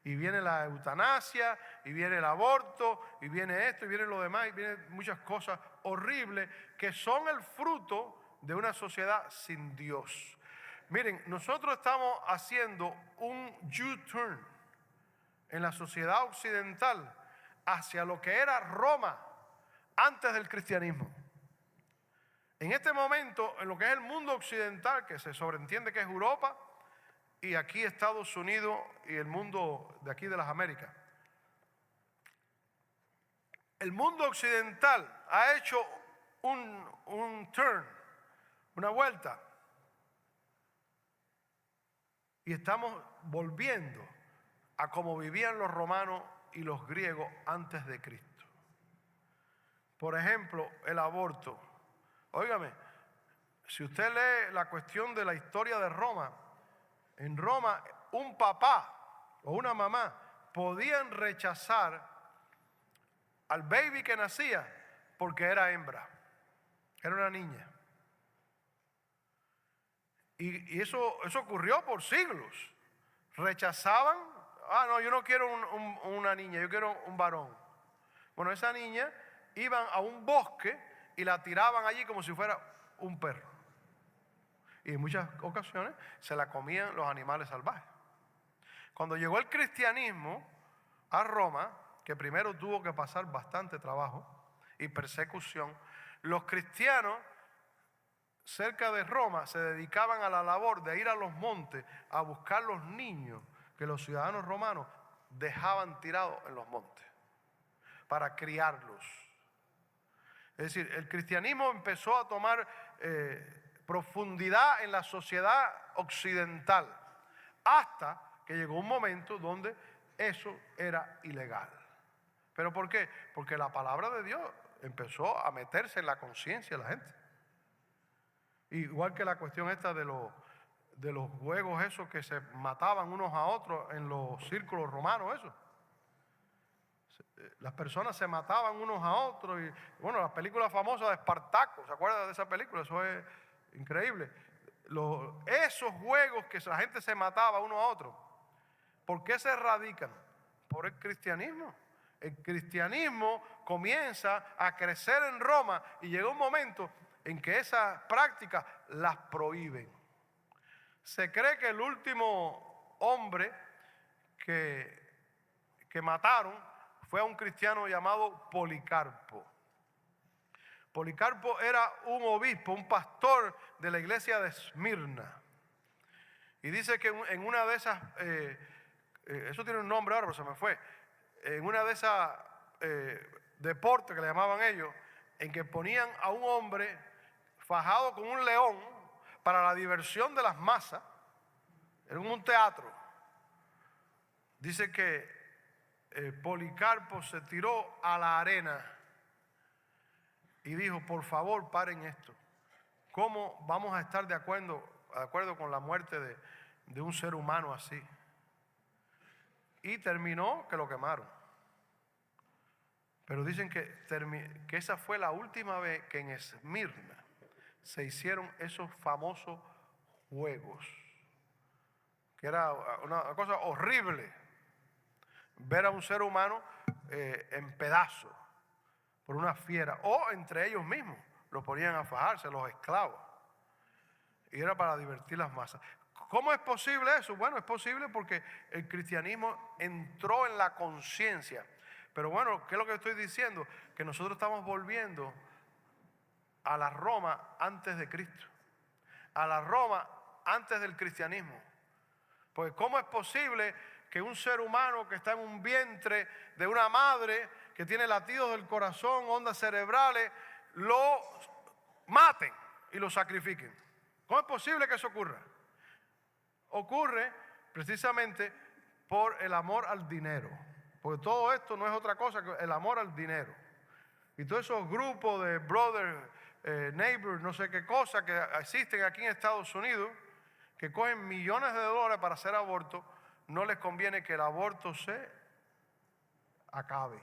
Y viene la eutanasia, y viene el aborto, y viene esto, y viene lo demás, y vienen muchas cosas horribles que son el fruto de una sociedad sin Dios. Miren, nosotros estamos haciendo un U-turn en la sociedad occidental hacia lo que era Roma antes del cristianismo. En este momento, en lo que es el mundo occidental, que se sobreentiende que es Europa, y aquí Estados Unidos y el mundo de aquí de las Américas. El mundo occidental ha hecho un turn, una vuelta. Y estamos volviendo a como vivían los romanos y los griegos antes de Cristo. Por ejemplo, el aborto. Óigame, si usted lee la cuestión de la historia de Roma, en Roma un papá o una mamá podían rechazar al baby que nacía porque era hembra, era una niña. Y eso ocurrió por siglos. Rechazaban, no, yo no quiero una niña, yo quiero un varón. Bueno, esa niña iban a un bosque y la tiraban allí como si fuera un perro. y en muchas ocasiones se la comían los animales salvajes. Cuando llegó el cristianismo a Roma, que primero tuvo que pasar bastante trabajo y persecución, los cristianos cerca de Roma se dedicaban a la labor de ir a los montes a buscar los niños que los ciudadanos romanos dejaban tirados en los montes para criarlos. Es decir, el cristianismo empezó a tomar profundidad en la sociedad occidental hasta que llegó un momento donde eso era ilegal. ¿Pero por qué? Porque la palabra de Dios empezó a meterse en la conciencia de la gente. Igual que la cuestión esta de los juegos esos que se mataban unos a otros en los círculos romanos, eso. Las personas se mataban unos a otros y, bueno, la película famosa de Espartaco, ¿se acuerdan de esa película? Eso es increíble. Esos juegos que la gente se mataba uno a otro, ¿por qué se erradican? Por el cristianismo. El cristianismo comienza a crecer en Roma y llega un momento en que esas prácticas las prohíben. Se cree que el último hombre que mataron fue a un cristiano llamado Policarpo. Policarpo era un obispo, un pastor de la iglesia de Esmirna. Y dice que en una de esas, eso tiene un nombre ahora, pero se me fue, en una de esas deportes que le llamaban ellos, en que ponían a un hombre fajado con un león para la diversión de las masas, en un teatro. Dice que Policarpo se tiró a la arena y dijo: por favor, paren esto. ¿Cómo vamos a estar de acuerdo con la muerte de un ser humano así? Y terminó que lo quemaron. Pero dicen que esa fue la última vez que en Esmirna se hicieron esos famosos juegos, que era una cosa horrible ver a un ser humano en pedazos por una fiera, o entre ellos mismos lo ponían a fajarse, los esclavos, y era para divertir las masas. ¿Cómo es posible eso? Bueno, es posible porque el cristianismo entró en la conciencia. Pero bueno, ¿qué es lo que estoy diciendo? Que nosotros estamos volviendo a la Roma antes de Cristo, a la Roma antes del cristianismo. Pues ¿cómo es posible que un ser humano que está en un vientre de una madre, que tiene latidos del corazón, ondas cerebrales, lo maten y lo sacrifiquen? ¿Cómo es posible que eso ocurra? Ocurre precisamente por el amor al dinero. Porque todo esto no es otra cosa que el amor al dinero. Y todos esos grupos de brother, neighbor, no sé qué cosa que existen aquí en Estados Unidos, que cogen millones de dólares para hacer aborto, no les conviene que el aborto se acabe.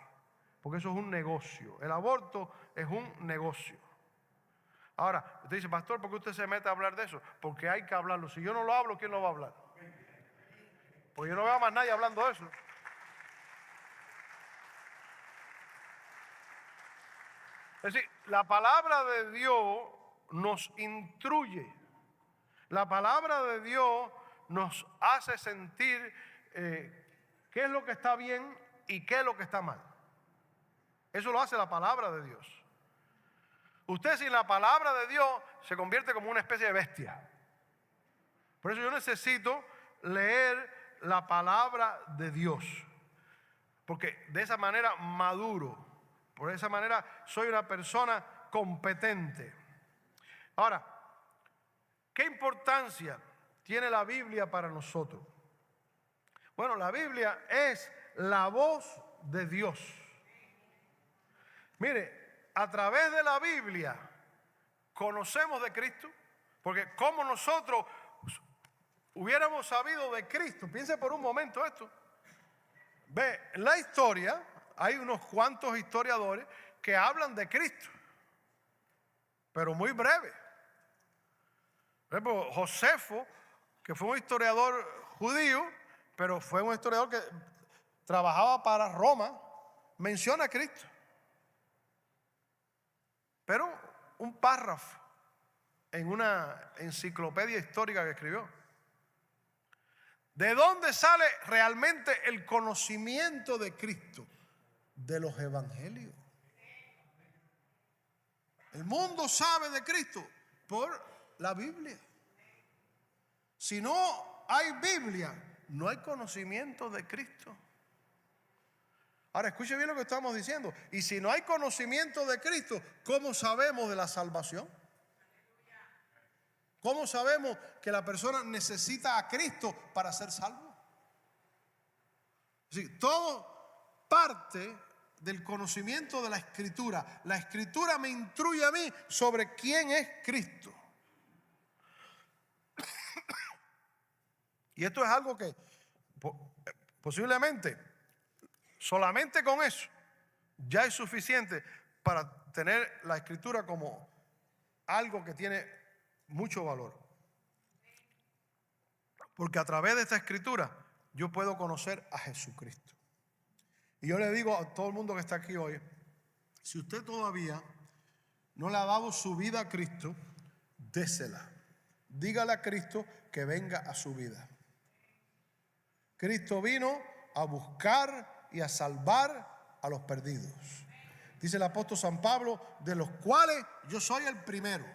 Porque eso es un negocio. El aborto es un negocio. Ahora, usted dice: pastor, ¿por qué usted se mete a hablar de eso? Porque hay que hablarlo. Si yo no lo hablo, ¿quién lo va a hablar? Porque yo no veo a más nadie hablando de eso. Es decir, la palabra de Dios nos instruye. La palabra de Dios nos hace sentir qué es lo que está bien y qué es lo que está mal. Eso lo hace la palabra de Dios. Usted sin la palabra de Dios se convierte como una especie de bestia. Por eso yo necesito leer la palabra de Dios. Porque de esa manera maduro. Por esa manera soy una persona competente. Ahora, ¿qué importancia tiene la Biblia para nosotros? Bueno, la Biblia es la voz de Dios. Mire, a través de la Biblia conocemos de Cristo, porque como nosotros hubiéramos sabido de Cristo, piense por un momento esto. Ve, la historia, hay unos cuantos historiadores que hablan de Cristo, pero muy breve. Por ejemplo, Josefo, que fue un historiador judío, pero fue un historiador que trabajaba para Roma, menciona a Cristo. Pero un párrafo en una enciclopedia histórica que escribió. ¿De dónde sale realmente el conocimiento de Cristo? De los evangelios. El mundo sabe de Cristo por la Biblia. Si no hay Biblia, no hay conocimiento de Cristo. Ahora escuche bien lo que estamos diciendo. Y si no hay conocimiento de Cristo, ¿cómo sabemos de la salvación? ¿Cómo sabemos que la persona necesita a Cristo para ser salvo? Sí, todo parte del conocimiento de la Escritura. La Escritura me instruye a mí sobre quién es Cristo. Y esto es algo que posiblemente solamente con eso ya es suficiente para tener la Escritura como algo que tiene mucho valor. Porque a través de esta Escritura yo puedo conocer a Jesucristo. Y yo le digo a todo el mundo que está aquí hoy, si usted todavía no le ha dado su vida a Cristo, désela. Dígale a Cristo que venga a su vida. Cristo vino a buscar y a salvar a los perdidos. Dice el apóstol San Pablo, de los cuales yo soy el primero.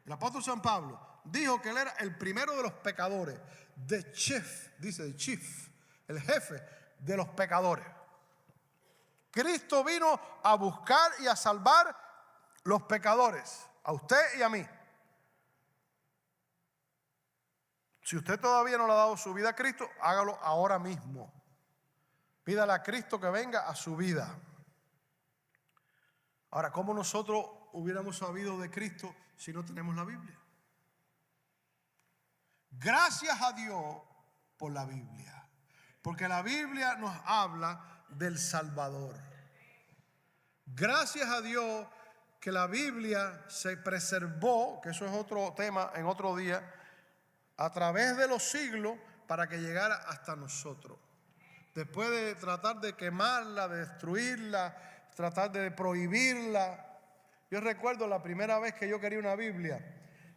El apóstol San Pablo dijo que él era el primero de los pecadores. The chief, dice the chief, el jefe de los pecadores. Cristo vino a buscar y a salvar los pecadores, a usted y a mí. Si usted todavía no le ha dado su vida a Cristo, hágalo ahora mismo. Pídale a Cristo que venga a su vida. Ahora, ¿cómo nosotros hubiéramos sabido de Cristo si no tenemos la Biblia? Gracias a Dios por la Biblia, porque la Biblia nos habla del Salvador. Gracias a Dios que la Biblia se preservó, que eso es otro tema en otro día, a través de los siglos para que llegara hasta nosotros. Después de tratar de quemarla, de destruirla, tratar de prohibirla. Yo recuerdo la primera vez que yo quería una Biblia.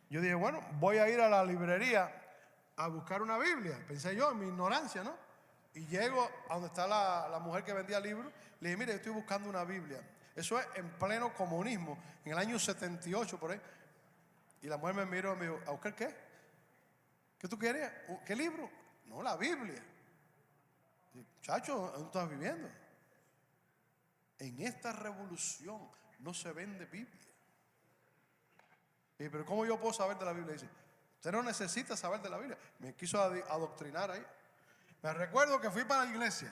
Yo dije, bueno, voy a ir a la librería a buscar una Biblia. Pensé yo en mi ignorancia, ¿no? Y llego a donde está la mujer que vendía libros. Le dije, mire, yo estoy buscando una Biblia. Eso es en pleno comunismo, en el año 78 por ahí. Y la mujer me miró y me dijo, ¿a buscar qué? ¿Qué tú querías? ¿Qué libro? No, la Biblia. Muchacho, ¿dónde estás viviendo? En esta revolución no se vende Biblia. Y, pero ¿cómo yo puedo saber de la Biblia? Dice, usted no necesita saber de la Biblia. Me quiso adoctrinar ahí. Me recuerdo que fui para la iglesia,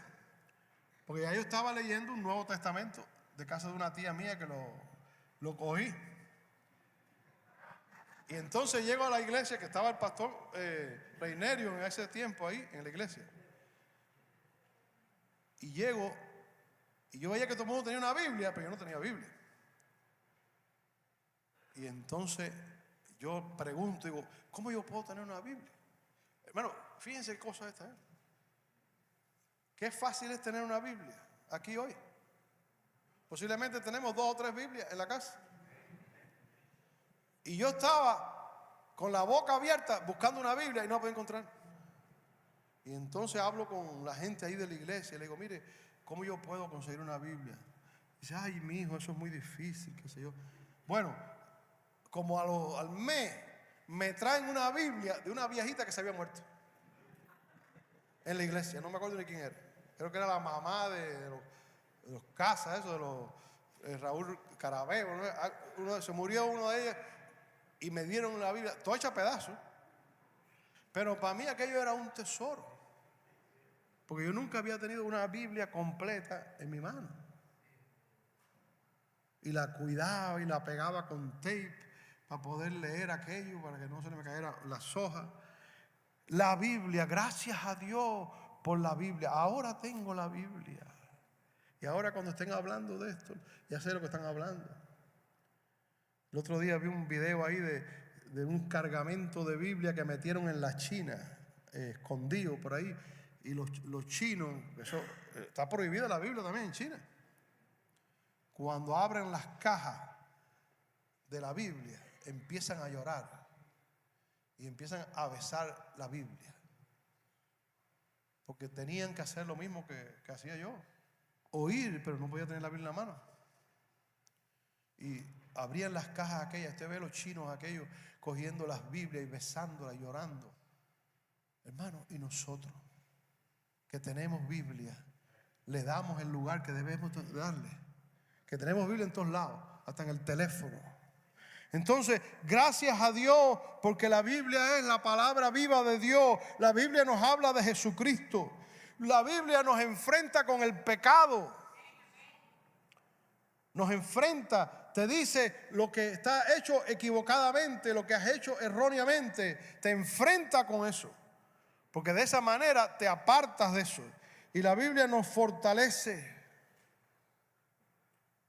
porque ya yo estaba leyendo un Nuevo Testamento de casa de una tía mía que lo cogí. Y entonces llego a la iglesia, que estaba el pastor Reinerio en ese tiempo ahí, en la iglesia. Y llego, y yo veía que todo el mundo tenía una Biblia, pero yo no tenía Biblia. Y entonces yo pregunto, digo, ¿cómo yo puedo tener una Biblia? Hermano, fíjense qué cosa esta es. Qué fácil es tener una Biblia aquí hoy. Posiblemente tenemos 2 o 3 Biblias en la casa. Y yo estaba con la boca abierta buscando una Biblia y no la podía encontrar. Y entonces hablo con la gente ahí de la iglesia y le digo, mire, ¿cómo yo puedo conseguir una Biblia? Y dice, ay, mi hijo, eso es muy difícil, qué sé yo. Bueno, como al mes me traen una Biblia de una viejita que se había muerto en la iglesia, no me acuerdo ni quién era. Creo que era la mamá de los Casas, eso, de los Raúl Carabeo, ¿no? Se murió uno de ellos y me dieron la Biblia, toda hecha a pedazos. Pero para mí aquello era un tesoro, porque yo nunca había tenido una Biblia completa en mi mano. Y la cuidaba y la pegaba con tape para poder leer aquello, para que no se me cayeran las hojas. La Biblia, gracias a Dios por la Biblia. Ahora tengo la Biblia. Y ahora cuando estén hablando de esto, ya sé lo que están hablando. El otro día vi un video ahí de un cargamento de Biblia que metieron en la China, escondido por ahí. Y los chinos, eso, está prohibida la Biblia también en China. Cuando abren las cajas de la Biblia, empiezan a llorar y empiezan a besar la Biblia, porque tenían que hacer lo mismo que hacía yo, oír, pero no podía tener la Biblia en la mano. Y abrían las cajas aquellas, usted ve los chinos aquellos cogiendo las Biblias y besándolas, llorando. Hermano, y nosotros que tenemos Biblia, le damos el lugar que debemos darle, que tenemos Biblia en todos lados, hasta en el teléfono. Entonces, gracias a Dios, porque la Biblia es la palabra viva de Dios. La Biblia nos habla de Jesucristo. La Biblia nos enfrenta con el pecado. Nos enfrenta, te dice lo que está hecho equivocadamente, lo que has hecho erróneamente. Te enfrenta con eso, porque de esa manera te apartas de eso. Y la Biblia nos fortalece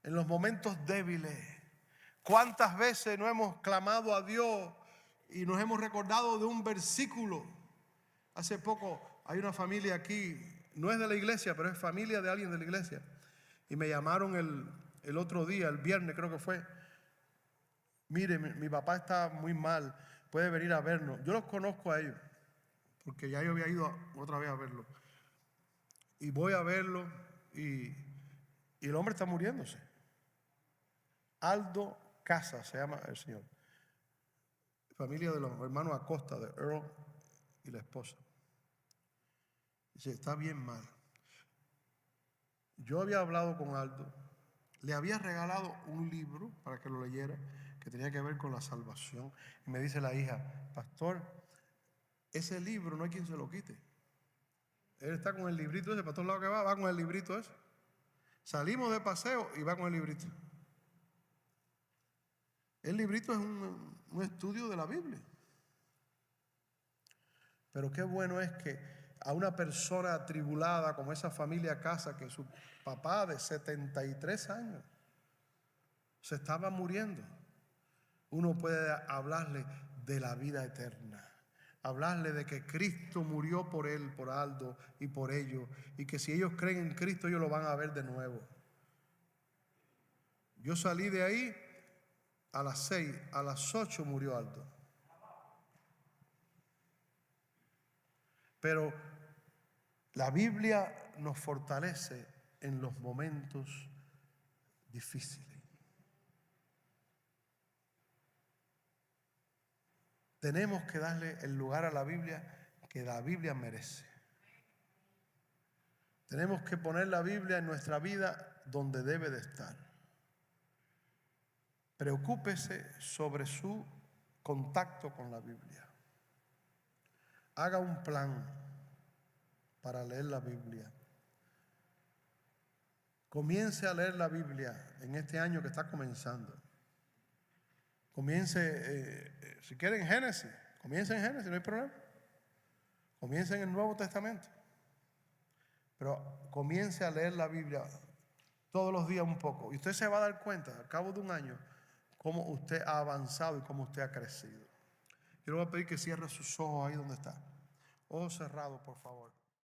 en los momentos débiles. ¿Cuántas veces no hemos clamado a Dios y nos hemos recordado de un versículo? Hace poco hay una familia aquí, no es de la iglesia, pero es familia de alguien de la iglesia. Y me llamaron el otro día, el viernes creo que fue. Mire, mi papá está muy mal, puede venir a vernos. Yo los conozco a ellos, porque ya yo había ido otra vez a verlo. Y voy a verlo y el hombre está muriéndose. Aldo Casa se llama el señor, familia de los hermanos Acosta, de Earl y la esposa. Dice, está bien mal. Yo había hablado con Aldo, le había regalado un libro para que lo leyera, que tenía que ver con la salvación. Y me dice la hija, pastor, ese libro no hay quien se lo quite. Él está con el librito ese, para todos lados que va con el librito ese. Salimos de paseo y va con el librito. El librito es un estudio de la Biblia. Pero qué bueno es que a una persona atribulada como esa familia Casa, que su papá de 73 años se estaba muriendo, uno puede hablarle de la vida eterna, hablarle de que Cristo murió por él, por Aldo y por ellos, y que si ellos creen en Cristo ellos lo van a ver de nuevo. Yo salí de ahí a las 6, a las 8 murió Aldo. Pero la Biblia nos fortalece en los momentos difíciles. Tenemos que darle el lugar a la Biblia que la Biblia merece. Tenemos que poner la Biblia en nuestra vida donde debe de estar. Preocúpese sobre su contacto con la Biblia. Haga un plan para leer la Biblia. Comience a leer la Biblia en este año que está comenzando. Comience, si quiere en Génesis, comience en Génesis, no hay problema. Comience en el Nuevo Testamento. Pero comience a leer la Biblia todos los días un poco. Y usted se va a dar cuenta, al cabo de un año, cómo usted ha avanzado y cómo usted ha crecido. Yo le voy a pedir que cierre sus ojos ahí donde está. Ojos cerrados, por favor.